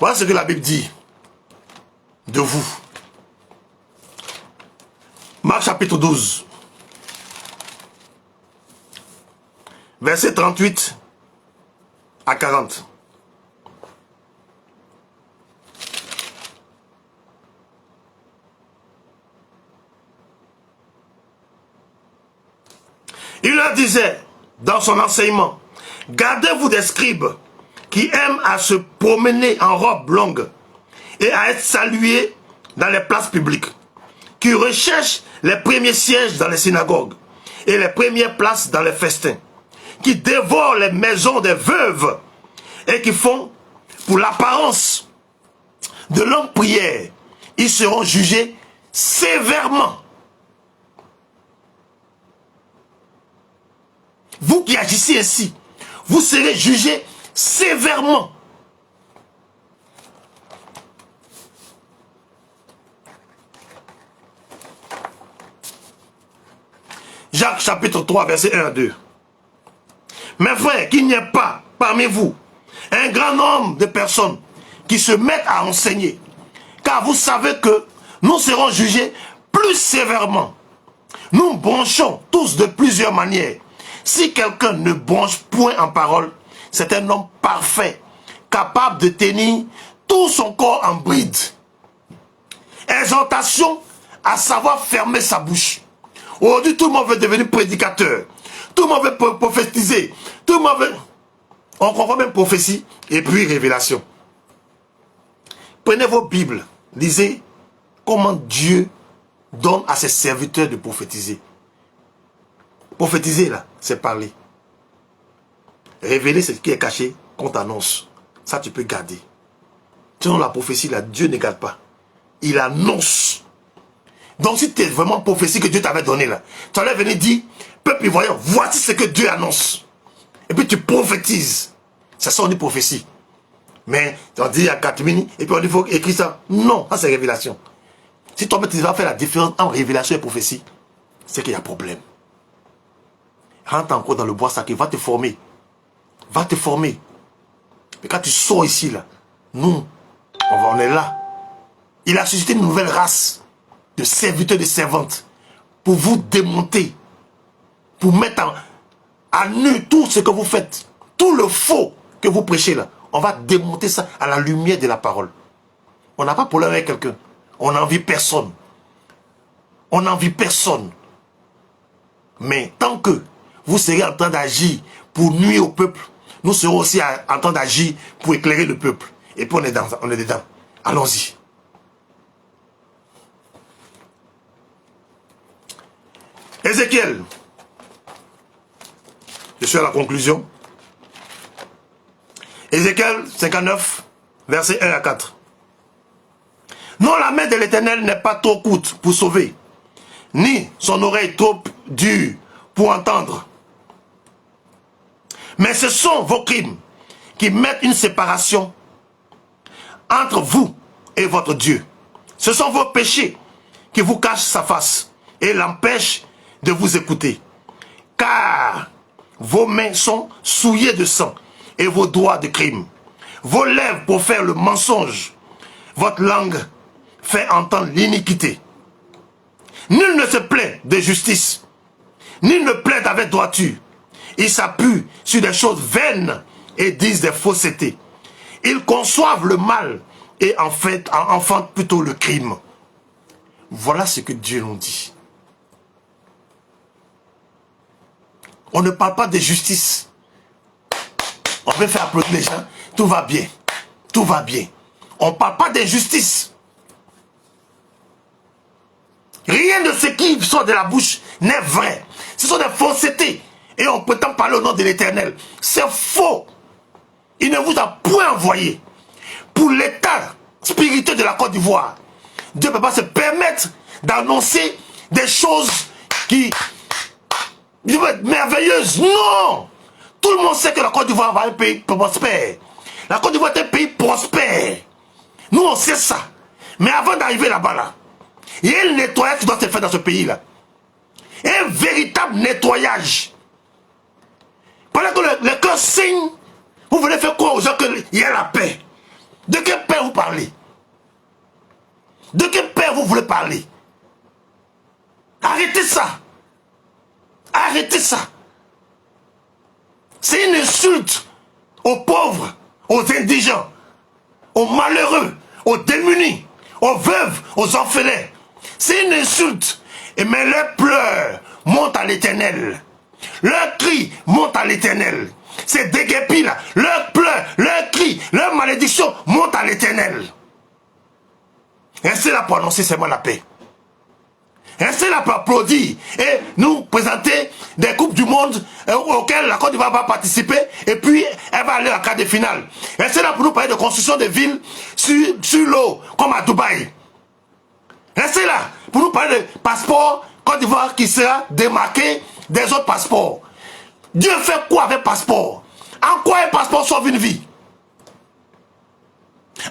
Speaker 1: Voilà ce que la Bible dit de vous. Marc chapitre 12. Verset 38 à 40. Il leur disait dans son enseignement, gardez-vous des scribes qui aiment à se promener en robe longue et à être salués dans les places publiques, qui recherchent les premiers sièges dans les synagogues et les premières places dans les festins, qui dévorent les maisons des veuves et qui font, pour l'apparence, de longues prières. Ils seront jugés sévèrement. Vous qui agissez ainsi, vous serez jugés sévèrement. Jacques chapitre 3, verset 1 à 2. Mes frères, qu'il n'y ait pas parmi vous un grand nombre de personnes qui se mettent à enseigner, car vous savez que nous serons jugés plus sévèrement. Nous bronchons tous de plusieurs manières. Si quelqu'un ne bronche point en parole, c'est un homme parfait, capable de tenir tout son corps en bride. Exhortation à savoir fermer sa bouche. Aujourd'hui, tout le monde veut devenir prédicateur. Tout le monde veut prophétiser. Tout le monde veut... On comprend même prophétie et puis révélation. Prenez vos Bibles, lisez comment Dieu donne à ses serviteurs de prophétiser. Prophétiser, là, c'est parler. Révéler ce qui est caché qu'on t'annonce. Ça, tu peux garder. Selon la prophétie, là, Dieu ne garde pas. Il annonce. Donc, si tu es vraiment prophétie que Dieu t'avait donnée, là, tu allais venir dire, peuple voyant, voici ce que Dieu annonce. Et puis, tu prophétises. C'est ça, on dit prophétie. Mais, on dit à 4 minutes, et puis on dit, il faut écrire ça. Non, ça, c'est révélation. Si toi, tu vas faire la différence entre révélation et prophétie, c'est qu'il y a problème. Rentre encore dans le bois sacré, va te former. Va te former. Mais quand tu sors ici, là, nous, on est là. Il a suscité une nouvelle race de serviteurs et de servantes pour vous démonter, pour mettre à nu tout ce que vous faites, tout le faux que vous prêchez là. On va démonter ça à la lumière de la parole. On n'a pas de problème avec quelqu'un. On n'envie personne. On n'envie personne. Mais tant que vous serez en train d'agir pour nuire au peuple, nous serons aussi en train d'agir pour éclairer le peuple. Et puis on est dedans. Allons-y. Ézéchiel. Je suis à la conclusion. Ézéchiel 59, versets 1 à 4. Non, la main de l'Éternel n'est pas trop courte pour sauver, ni son oreille trop dure pour entendre. Mais ce sont vos crimes qui mettent une séparation entre vous et votre Dieu. Ce sont vos péchés qui vous cachent sa face et l'empêchent de vous écouter. Car vos mains sont souillées de sang et vos doigts de crime. Vos lèvres pour faire le mensonge. Votre langue fait entendre l'iniquité. Nul ne se plaint de justice. Nul ne plaide avec droiture. Ils s'appuient sur des choses vaines et disent des faussetés. Ils conçoivent le mal et en fait enfantent plutôt le crime. Voilà ce que Dieu nous dit. On ne parle pas de justice. On veut faire applaudir les gens. Tout va bien. Tout va bien. On ne parle pas d'injustice. Rien de ce qui sort de la bouche n'est vrai. Ce sont des faussetés. Et on prétend parler au nom de l'Éternel. C'est faux. Il ne vous a point envoyé. Pour l'état spirituel de la Côte d'Ivoire, Dieu ne peut pas se permettre d'annoncer des choses qui vont être merveilleuses. Non. Tout le monde sait que la Côte d'Ivoire va être un pays prospère. La Côte d'Ivoire est un pays prospère. Nous, on sait ça. Mais avant d'arriver là-bas, là, il y a un nettoyage qui doit se faire dans ce pays-là. Un véritable nettoyage. Pendant que le cœur saigne, vous voulez faire croire aux gens qu'il y a la paix. De quel père vous parlez? De quel père vous voulez parler? Arrêtez ça. Arrêtez ça. C'est une insulte aux pauvres, aux indigents, aux malheureux, aux démunis, aux veuves, aux orphelins. C'est une insulte. Et mais leurs pleurs montent à l'Éternel. Leurs cris montent à l'Éternel. Ces déguépis là, leurs pleurs, leurs cris, leurs malédictions montent à l'Éternel. Restez là pour annoncer seulement la paix. Restez là pour applaudir et nous présenter des coupes du monde auxquelles la Côte d'Ivoire va participer et puis elle va aller en quart de finale. Restez là pour nous parler de construction de villes sur l'eau comme à Dubaï. Restez là pour nous parler de passeport Côte d'Ivoire qui sera démarqué des autres passeports. Dieu fait quoi avec passeport? En quoi un passeport sauve une vie?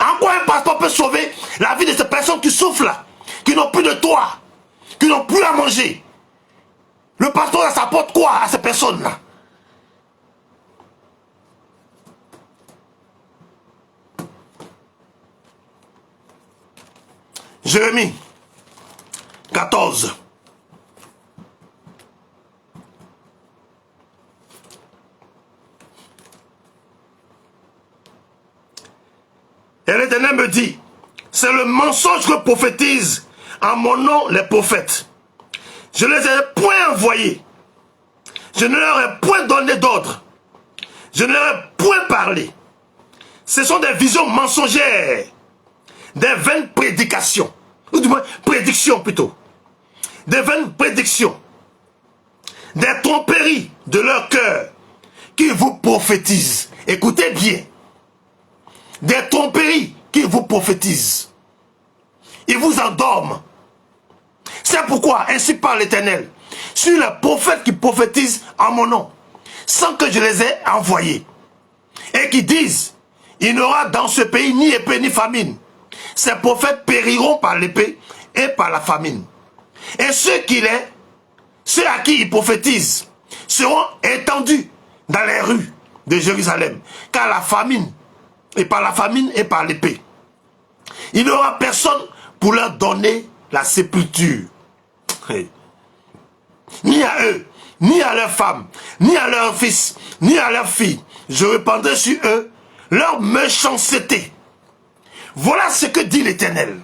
Speaker 1: En quoi un passeport peut sauver la vie de ces personnes qui souffrent là, qui n'ont plus de toit, qui n'ont plus à manger? Le passeport, ça apporte quoi à ces personnes-là? Jérémie 14. Et l'Éternel me dit, c'est le mensonge que prophétisent en mon nom les prophètes. Je ne les ai point envoyés. Je ne leur ai point donné d'ordre. Je ne leur ai point parlé. Ce sont des visions mensongères, des vaines prédications, ou du moins prédictions plutôt, des vaines prédictions, des tromperies de leur cœur qui vous prophétisent. Écoutez bien. Des tromperies qui vous prophétisent. Ils vous endorment. C'est pourquoi, ainsi parle l'Éternel, sur les prophètes qui prophétisent en mon nom, sans que je les ai envoyés, et qui disent, il n'y aura dans ce pays ni épée ni famine. Ces prophètes périront par l'épée et par la famine. Et ceux à qui ils prophétisent, seront étendus dans les rues de Jérusalem, car la famine, et par la famine et par l'épée. Il n'y aura personne pour leur donner la sépulture. Ni à eux, ni à leurs femmes, ni à leurs fils, ni à leurs filles. Je répandrai sur eux leur méchanceté. Voilà ce que dit l'Éternel.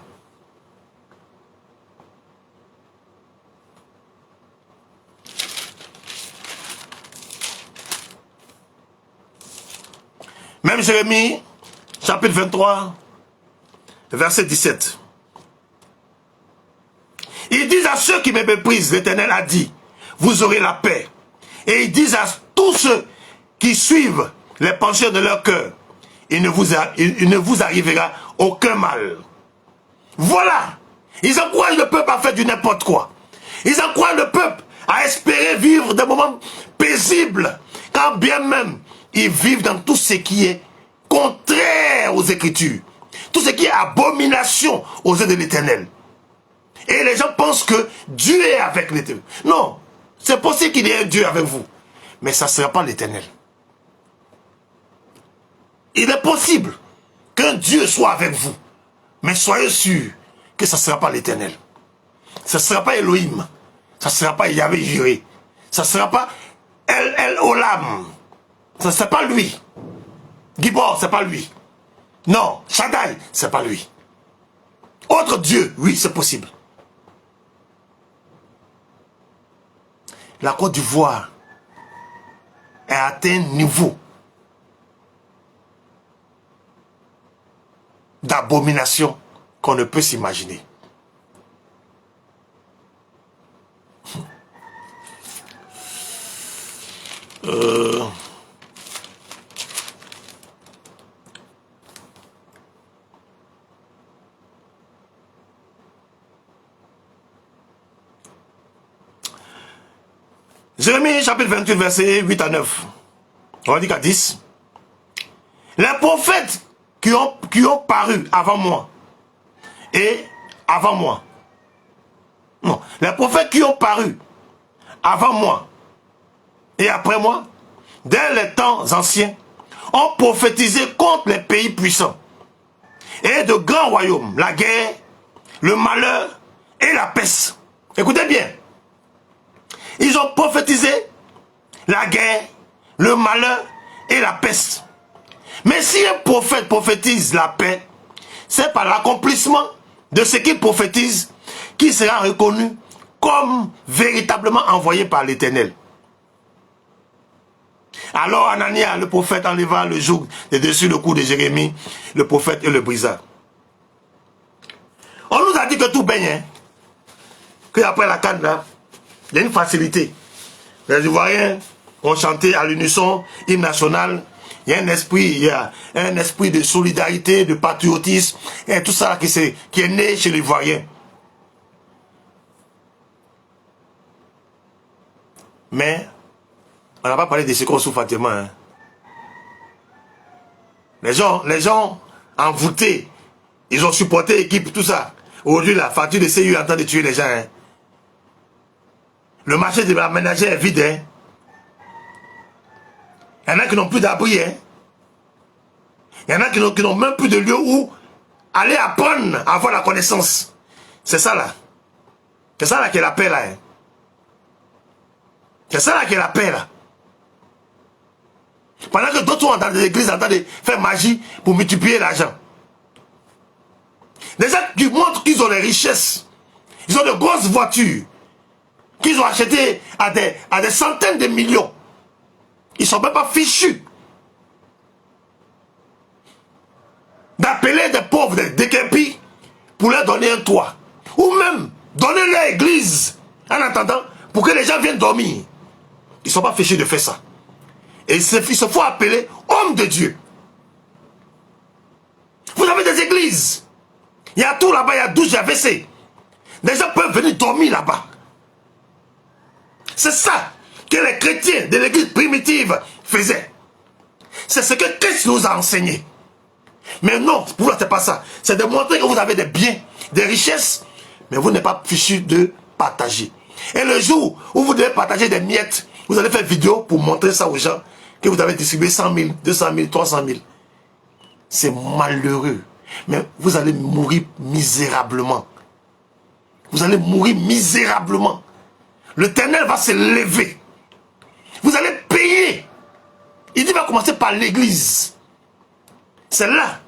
Speaker 1: Même Jérémie, chapitre 23, verset 17. Ils disent à ceux qui me méprisent, l'Éternel a dit, vous aurez la paix. Et ils disent à tous ceux qui suivent les pensées de leur cœur, il ne vous arrivera aucun mal. Voilà. Ils encouragent le peuple à faire du n'importe quoi. Ils encouragent le peuple à espérer vivre des moments paisibles, quand bien même ils vivent dans tout ce qui est contraire aux Écritures. Tout ce qui est abomination aux yeux de l'Éternel. Et les gens pensent que Dieu est avec l'Éternel. Non, c'est possible qu'il y ait un Dieu avec vous. Mais ça ne sera pas l'Éternel. Il est possible qu'un Dieu soit avec vous. Mais soyez sûrs que ça ne sera pas l'Éternel. Ça ne sera pas Elohim. Ça ne sera pas Yahvé Jireh. Ça ne sera pas El Olam. Ça ne sera pas lui. Gibor, c'est pas lui. Non, Shaddai, c'est pas lui. Autre Dieu, oui, c'est possible. La Côte d'Ivoire a atteint un niveau d'abomination qu'on ne peut s'imaginer. Jérémie chapitre 28 verset 8 à 9. On va dire qu'à 10. Les prophètes qui ont paru avant moi et avant moi. Non, les prophètes qui ont paru avant moi et après moi, dès les temps anciens, ont prophétisé contre les pays puissants. de grands royaumes, la guerre, le malheur et la peste. Écoutez bien. Ils ont prophétisé la guerre, le malheur et la peste. Mais si un prophète prophétise la paix, c'est par l'accomplissement de ce qu'il prophétise qui sera reconnu comme véritablement envoyé par l'Éternel. Alors Anania, le prophète, enleva le joug de dessus le cou de Jérémie, le prophète, et le brisa. On nous a dit que tout baigne, hein? Qu'après la canne, là, il y a une facilité. Les Ivoiriens ont chanté à l'unisson, hymne national. Il y a un esprit de solidarité, de patriotisme, et tout ça qui est né chez les Ivoiriens. Mais on n'a pas parlé de ce qu'on souffre Fatima. Hein. Les gens envoûtés, ils ont supporté l'équipe, tout ça. Aujourd'hui, la facture de CU est en train de tuer les gens. Hein. Le marché de la ménagère est vide. Hein. Il y en a qui n'ont plus d'abri. Hein. Il y en a qui n'ont même plus de lieu où aller apprendre à avoir la connaissance. C'est ça là. C'est ça là qui est la paix là. Hein. C'est ça là qui est la paix là. Pendant que d'autres sont dans les églises en train de faire magie pour multiplier l'argent. Des gens qui montrent qu'ils ont des richesses. Ils ont de grosses voitures. Qu'ils ont achetées à des centaines de millions. Ils ne sont même pas fichus d'appeler des pauvres, des décrépits, pour leur donner un toit. Ou même donner leur église en attendant pour que les gens viennent dormir. Ils ne sont pas fichus de faire ça. Et il se faut appeler homme de Dieu. Vous avez des églises. Il y a tout là-bas, il y a 12 AVC. Les gens peuvent venir dormir là-bas. C'est ça que les chrétiens de l'église primitive faisaient. C'est ce que Christ nous a enseigné. Mais non, pour vous, c'est pas ça. C'est de montrer que vous avez des biens, des richesses, mais vous n'êtes pas fichu de partager. Et le jour où vous devez partager des miettes, vous allez faire vidéo pour montrer ça aux gens, que vous avez distribué 100 000, 200 000, 300 000. C'est malheureux. Mais vous allez mourir misérablement. Vous allez mourir misérablement. L'Éternel va se lever. Vous allez payer. Il dit, il va commencer par l'église. C'est là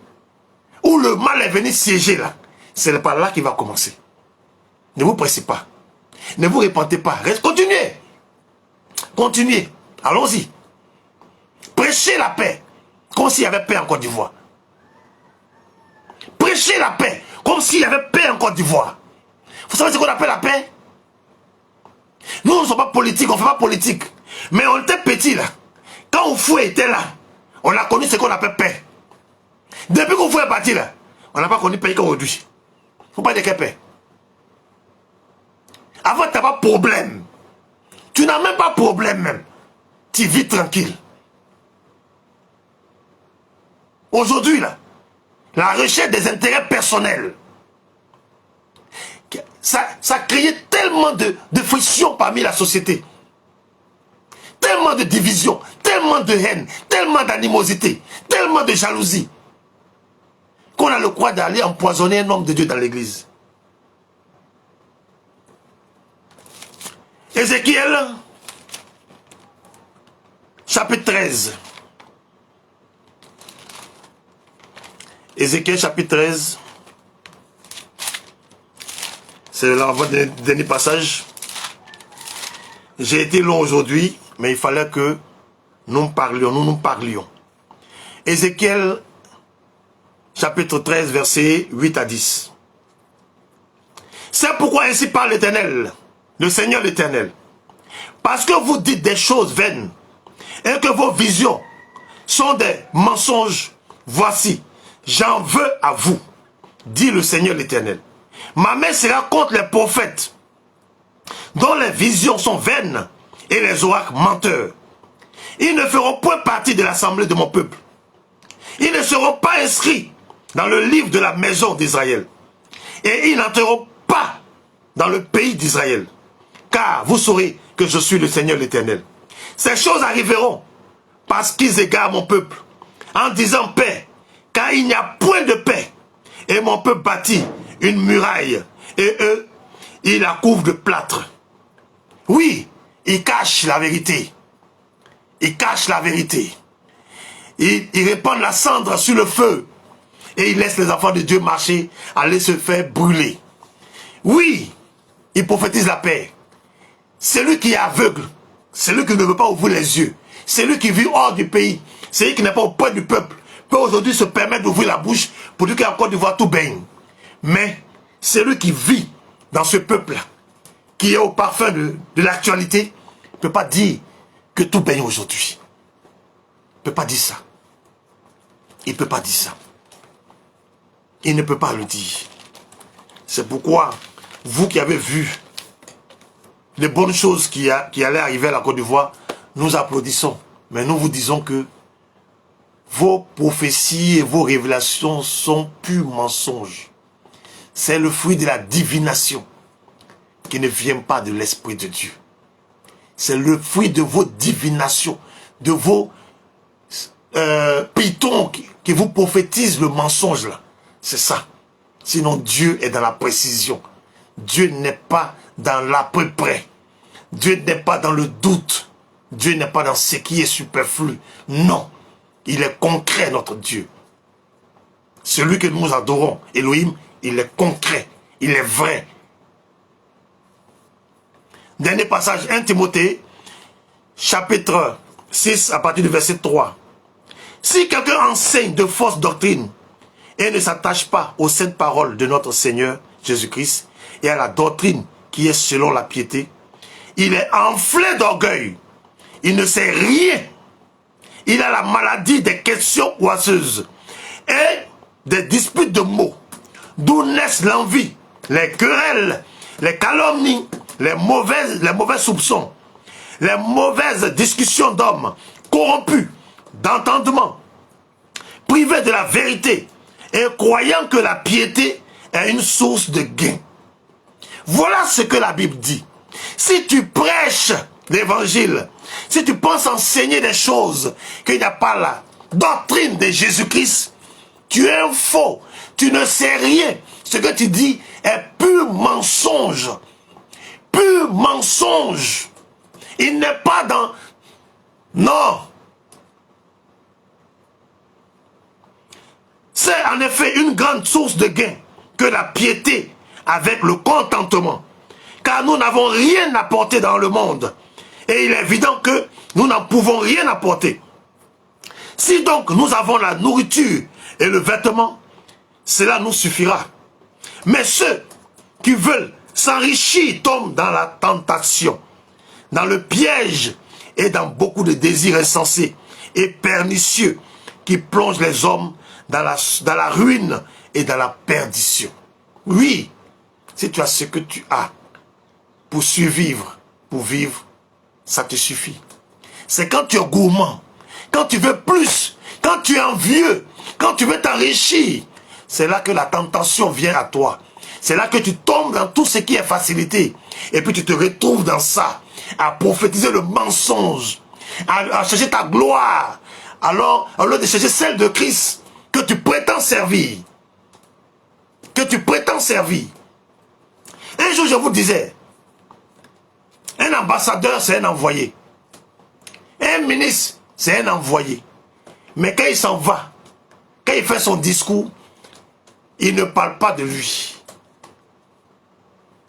Speaker 1: où le mal est venu siéger là. C'est par là qu'il va commencer. Ne vous pressez pas. Ne vous repentez pas. Continuez. Continuez. Allons-y. Prêchez la paix. Comme s'il y avait paix en Côte d'Ivoire. Prêchez la paix. Comme s'il y avait paix en Côte d'Ivoire. Vous savez ce qu'on appelle la paix? Nous ne sommes pas politiques. On ne fait pas politique. Mais on était petits là. Quand Oufoué était là, on a connu ce qu'on appelle paix. Depuis qu'Oufoué est parti là, on n'a pas connu paix qu'aujourd'hui. Il ne faut pas dire qu'il y a paix. Avant, tu n'as pas de problème. Tu n'as même pas de problème même. Tu vis tranquille. Aujourd'hui, là, la recherche des intérêts personnels, ça a créé tellement de friction parmi la société. Tellement de division, tellement de haine, tellement d'animosité, tellement de jalousie, qu'on a le droit d'aller empoisonner un homme de Dieu dans l'église. Ézéchiel, chapitre 13. Ézéchiel, chapitre 13. C'est le dernier passage. J'ai été long aujourd'hui, mais il fallait que nous parlions. Ézéchiel, chapitre 13, versets 8 à 10. C'est pourquoi ainsi parle l'Éternel, le Seigneur l'Éternel. Parce que vous dites des choses vaines et que vos visions sont des mensonges, voici, j'en veux à vous, dit le Seigneur l'Éternel. Ma main sera contre les prophètes, dont les visions sont vaines et les oracles menteurs. Ils ne feront point partie de l'assemblée de mon peuple. Ils ne seront pas inscrits dans le livre de la maison d'Israël. Et ils n'entreront pas dans le pays d'Israël. Car vous saurez que je suis le Seigneur l'Éternel. Ces choses arriveront parce qu'ils égarent mon peuple, en disant paix, car il n'y a point de paix. Et mon peuple bâtit une muraille. Et eux, ils la couvrent de plâtre. Oui, ils cachent la vérité. Ils cachent la vérité. Ils répandent la cendre sur le feu. Et ils laissent les enfants de Dieu marcher, aller se faire brûler. Oui, ils prophétisent la paix. Celui qui est aveugle, celui qui ne veut pas ouvrir les yeux, celui qui vit hors du pays, celui qui n'est pas auprès du peuple, peut aujourd'hui se permettre d'ouvrir la bouche pour dire qu'en Côte d'Ivoire tout baigne. Mais celui qui vit dans ce peuple-là, qui est au parfum de l'actualité, ne peut pas dire que tout baigne aujourd'hui. Il ne peut pas dire ça. Il ne peut pas dire ça. Il ne peut pas le dire. C'est pourquoi, vous qui avez vu les bonnes choses qui allaient arriver à la Côte d'Ivoire, nous applaudissons. Mais nous vous disons que vos prophéties et vos révélations sont purs mensonges. C'est le fruit de la divination qui ne vient pas de l'Esprit de Dieu. C'est le fruit de vos divinations, de vos pitons qui vous prophétisent le mensonge là. C'est ça. Sinon Dieu est dans la précision. Dieu n'est pas dans l'à peu près. Dieu n'est pas dans le doute. Dieu n'est pas dans ce qui est superflu. Non. Il est concret, notre Dieu. Celui que nous adorons, Elohim, il est concret. Il est vrai. Dernier passage, 1 Timothée, chapitre 6, à partir du verset 3. Si quelqu'un enseigne de fausses doctrines et ne s'attache pas aux saintes paroles de notre Seigneur Jésus-Christ et à la doctrine qui est selon la piété, il est enflé d'orgueil. Il ne sait rien. Il a la maladie des questions oiseuses et des disputes de mots, d'où naissent l'envie, les querelles, les calomnies, les mauvais soupçons, les mauvaises discussions d'hommes corrompus d'entendement, privés de la vérité et croyant que la piété est une source de gain. Voilà ce que la Bible dit. Si tu prêches l'évangile, si tu penses enseigner des choses, qu'il n'y a pas la doctrine de Jésus-Christ, tu es un faux, tu ne sais rien. Ce que tu dis est pur mensonge. Pur mensonge. Il n'est pas dans... Non. C'est en effet une grande source de gain que la piété avec le contentement. Car nous n'avons rien apporté dans le monde. Et il est évident que nous n'en pouvons rien apporter. Si donc nous avons la nourriture et le vêtement, cela nous suffira. Mais ceux qui veulent s'enrichir tombent dans la tentation, dans le piège et dans beaucoup de désirs insensés et pernicieux qui plongent les hommes dans la ruine et dans la perdition. Oui, si tu as ce que tu as pour survivre, pour vivre, ça te suffit. C'est quand tu es gourmand, quand tu veux plus, quand tu es envieux, quand tu veux t'enrichir, c'est là que la tentation vient à toi. C'est là que tu tombes dans tout ce qui est facilité. Et puis tu te retrouves dans ça, à prophétiser le mensonge, à chercher ta gloire. Alors, au lieu de chercher celle de Christ, que tu prétends servir. Que tu prétends servir. Un jour, je vous disais, un ambassadeur, c'est un envoyé. Un ministre, c'est un envoyé. Mais quand il s'en va, quand il fait son discours, il ne parle pas de lui.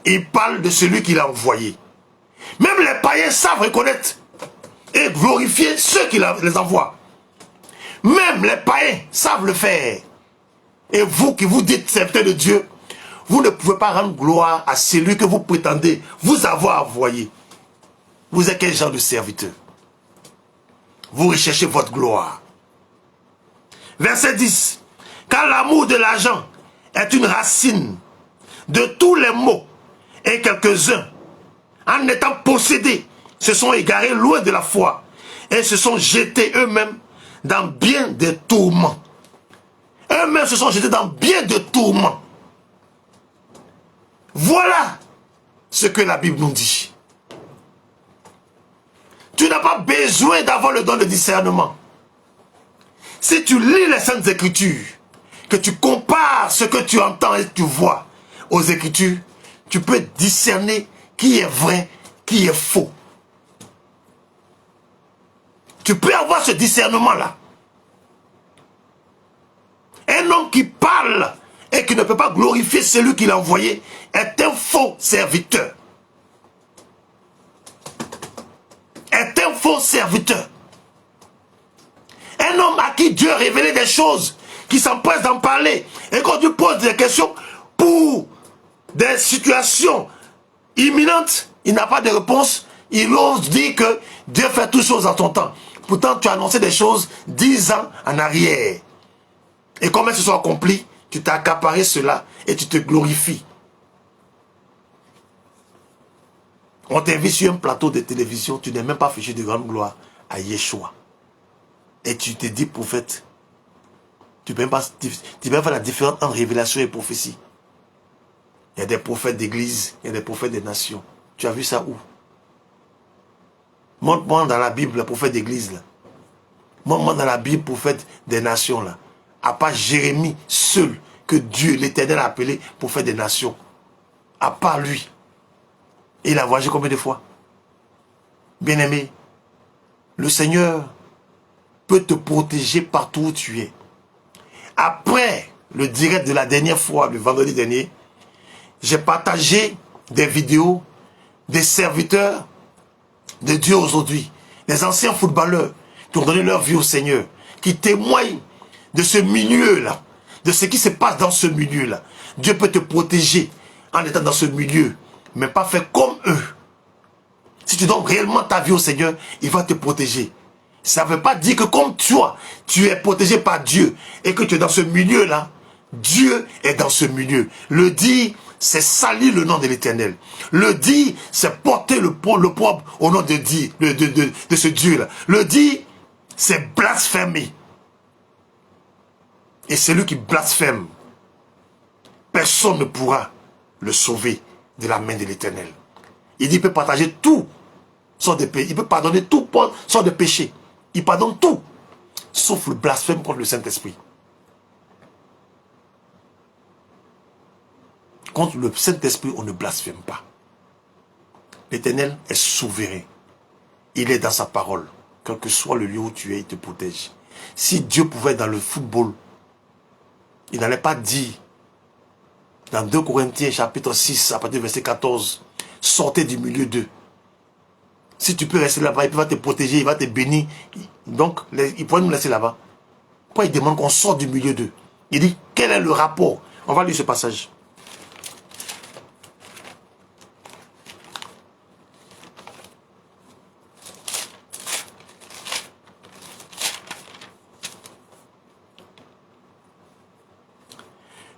Speaker 1: Il parle de celui qu'il a envoyé. Même les païens savent reconnaître et glorifier ceux qui les envoient. Même les païens savent le faire. Et vous qui vous dites serviteur de Dieu, vous ne pouvez pas rendre gloire à celui que vous prétendez vous avoir envoyé. Vous êtes quel genre de serviteur? Vous recherchez votre gloire. Verset 10. Car l'amour de l'argent est une racine de tous les maux, et quelques-uns, en étant possédés, se sont égarés loin de la foi et se sont jetés eux-mêmes dans bien des tourments. Eux-mêmes se sont jetés dans bien de tourments. Voilà ce que la Bible nous dit. Tu n'as pas besoin d'avoir le don de discernement. Si tu lis les Saintes Écritures, que tu compares ce que tu entends et tu vois aux Écritures, tu peux discerner qui est vrai, qui est faux. Tu peux avoir ce discernement-là. Un homme qui parle et qui ne peut pas glorifier celui qui l'a envoyé est un faux serviteur. Est un faux serviteur. Un homme à qui Dieu a révélé des choses, qui s'empresse d'en parler, et quand tu poses des questions pour des situations imminentes, il n'a pas de réponse, il ose dire que Dieu fait toutes choses en ton temps. Pourtant, tu as annoncé des choses 10 ans en arrière. Et comme elles se sont accomplies, tu t'as accaparé cela et tu te glorifies. On t'invite sur un plateau de télévision, tu n'es même pas fiché de grande gloire à Yeshua. Et tu te dis prophète. Tu peux même pas faire la différence entre révélation et prophétie. Il y a des prophètes d'église, il y a des prophètes des nations. Tu as vu ça où? Montre-moi dans la Bible le prophète d'église là. Montre-moi dans la Bible le prophète des nations là. À part Jérémie seul que Dieu, l'Éternel a appelé prophète des nations. À part lui. Et il a voyagé combien de fois? Bien-aimé, le Seigneur peut te protéger partout où tu es. Après le direct de la dernière fois, le vendredi dernier, j'ai partagé des vidéos des serviteurs de Dieu aujourd'hui, les anciens footballeurs qui ont donné leur vie au Seigneur, qui témoignent de ce milieu-là, de ce qui se passe dans ce milieu-là. Dieu peut te protéger en étant dans ce milieu, mais pas faire comme eux. Si tu donnes réellement ta vie au Seigneur, il va te protéger. Ça ne veut pas dire que comme toi, tu es protégé par Dieu et que tu es dans ce milieu-là, Dieu est dans ce milieu. Le dire, c'est salir le nom de l'Éternel. Le dire, c'est porter le propre au nom de Dieu, de ce Dieu-là. Le dire, c'est blasphémer. Et celui qui blasphème, personne ne pourra le sauver de la main de l'Éternel. Il dit qu'il peut partager tout sans de péché. Il peut pardonner tout sans de péché. Il pardonne tout, sauf le blasphème contre le Saint-Esprit. Contre le Saint-Esprit, on ne blasphème pas. L'Éternel est souverain. Il est dans sa parole. Quel que soit le lieu où tu es, il te protège. Si Dieu pouvait être dans le football, il n'allait pas dire, dans 2 Corinthiens chapitre 6, à partir du verset 14, sortez du milieu d'eux. Si tu peux rester là-bas, il va te protéger, il va te bénir. Donc, il pourrait nous laisser là-bas. Pourquoi il demande qu'on sorte du milieu d'eux? Il dit, quel est le rapport? On va lire ce passage.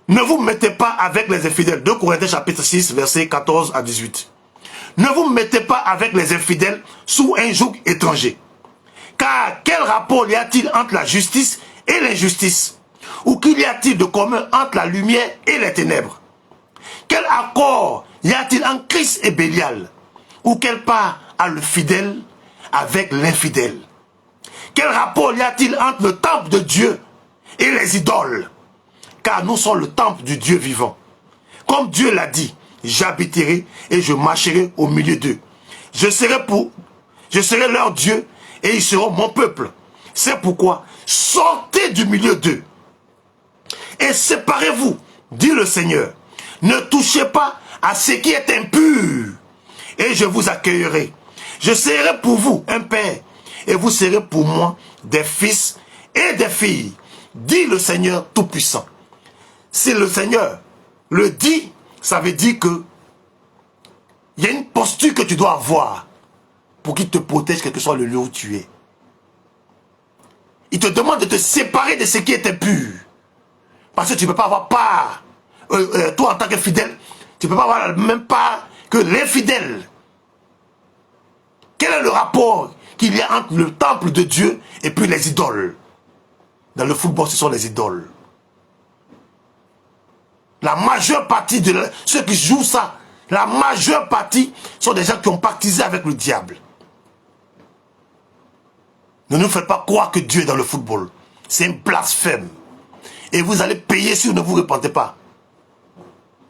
Speaker 1: Ne vous mettez pas avec les infidèles. 2 Corinthiens chapitre 6, verset 14 à 18. Ne vous mettez pas avec les infidèles sous un joug étranger. Car quel rapport y a-t-il entre la justice et l'injustice? Ou qu'il y a-t-il de commun entre la lumière et les ténèbres? Quel accord y a-t-il entre Christ et Bélial? Ou quelle part a le fidèle avec l'infidèle? Quel rapport y a-t-il entre le temple de Dieu et les idoles? Car nous sommes le temple du Dieu vivant. Comme Dieu l'a dit, j'habiterai et je marcherai au milieu d'eux. Je serai leur Dieu et ils seront mon peuple. C'est pourquoi sortez du milieu d'eux et séparez-vous, dit le Seigneur. Ne touchez pas à ce qui est impur et je vous accueillerai. Je serai pour vous un père et vous serez pour moi des fils et des filles, dit le Seigneur Tout-Puissant. Si le Seigneur le dit, ça veut dire que il y a une posture que tu dois avoir pour qu'il te protège quel que soit le lieu où tu es. Il te demande de te séparer de ce qui est impur. Parce que tu ne peux pas avoir part. Toi, en tant que fidèle, tu ne peux pas avoir la même part que l'infidèle. Quel est le rapport qu'il y a entre le temple de Dieu et puis les idoles? Dans le football, ce sont les idoles. La majeure partie de ceux qui jouent ça, la majeure partie sont des gens qui ont pactisé avec le diable. Ne nous faites pas croire que Dieu est dans le football. C'est un blasphème. Et vous allez payer si vous ne vous repentez pas.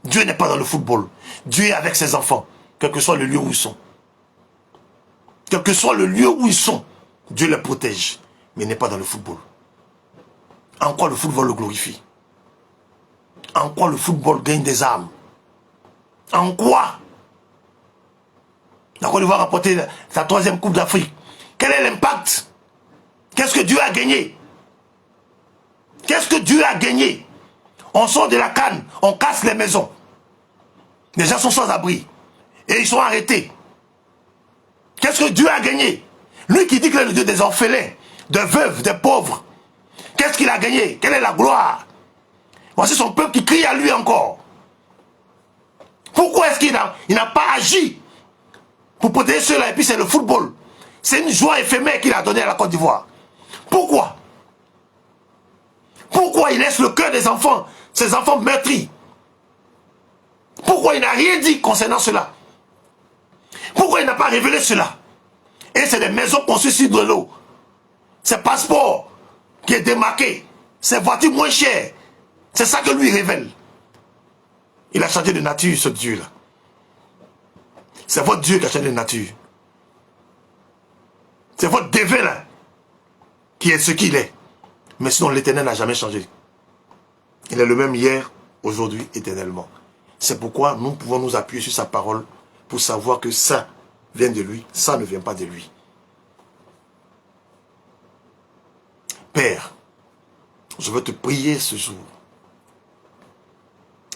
Speaker 1: Dieu n'est pas dans le football. Dieu est avec ses enfants, quel que soit le lieu où ils sont. Quel que soit le lieu où ils sont, Dieu les protège. Mais il n'est pas dans le football. En quoi le football le glorifie? En quoi le football gagne des âmes? En quoi? La Côte d'Ivoire a remporté sa 3e Coupe d'Afrique. Quel est l'impact? Qu'est-ce que Dieu a gagné? Qu'est-ce que Dieu a gagné? On sort de la canne, on casse les maisons. Les gens sont sans abri. Et ils sont arrêtés. Qu'est-ce que Dieu a gagné? Lui qui dit qu'il est le Dieu des orphelins, des veuves, des pauvres. Qu'est-ce qu'il a gagné? Quelle est la gloire? Voici son peuple qui crie à lui encore. Pourquoi est-ce qu'il n'a pas agi pour protéger ceux-là? Et puis c'est le football. C'est une joie éphémère qu'il a donnée à la Côte d'Ivoire. Pourquoi? Pourquoi il laisse le cœur des enfants, ces enfants meurtris? Pourquoi il n'a rien dit concernant cela? Pourquoi il n'a pas révélé cela? Et c'est des maisons construites sur de l'eau. C'est passeport qui est démarqué. C'est voiture moins chère. C'est ça que lui révèle. Il a changé de nature, ce Dieu-là. C'est votre Dieu qui a changé de nature. C'est votre dévin là qui est ce qu'il est. Mais sinon, l'Éternel n'a jamais changé. Il est le même hier, aujourd'hui, éternellement. C'est pourquoi nous pouvons nous appuyer sur sa parole pour savoir que ça vient de lui, ça ne vient pas de lui. Père, je veux te prier ce jour.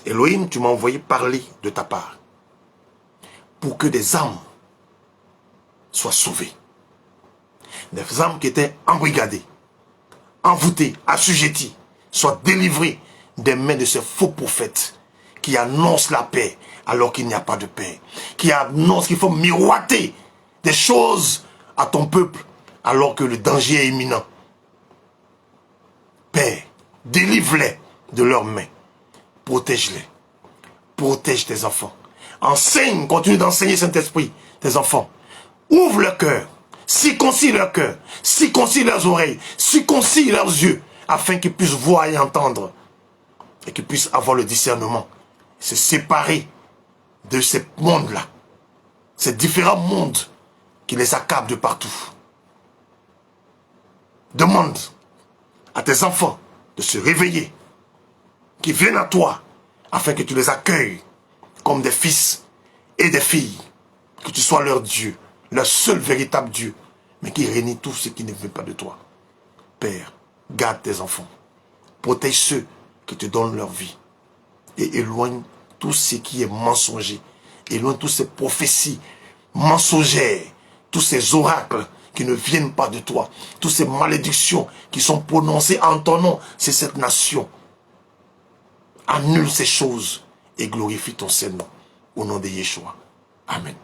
Speaker 1: Elohim, tu m'as envoyé parler de ta part pour que des âmes soient sauvées. Des âmes qui étaient embrigadées, envoûtées, assujetties, soient délivrées des mains de ces faux prophètes qui annoncent la paix alors qu'il n'y a pas de paix, qui annoncent qu'il faut miroiter des choses à ton peuple alors que le danger est imminent. Père, délivre-les de leurs mains, protège-les, protège tes enfants. Enseigne, continue d'enseigner Saint-Esprit, tes enfants. Ouvre leur cœur, circoncis leur cœur, circoncis leurs oreilles, circoncis leurs yeux, afin qu'ils puissent voir et entendre, et qu'ils puissent avoir le discernement, se séparer de ces mondes-là, ces différents mondes qui les accablent de partout. Demande à tes enfants de se réveiller, qui viennent à toi, afin que tu les accueilles comme des fils et des filles, que tu sois leur Dieu, leur seul véritable Dieu, mais qui réunit tout ce qui ne veut pas de toi. Père, garde tes enfants, protège ceux qui te donnent leur vie, et éloigne tout ce qui est mensonger, éloigne toutes ces prophéties mensongères, tous ces oracles qui ne viennent pas de toi, toutes ces malédictions qui sont prononcées en ton nom, c'est cette nation. Annule ces choses et glorifie ton Seigneur au nom de Yeshua. Amen.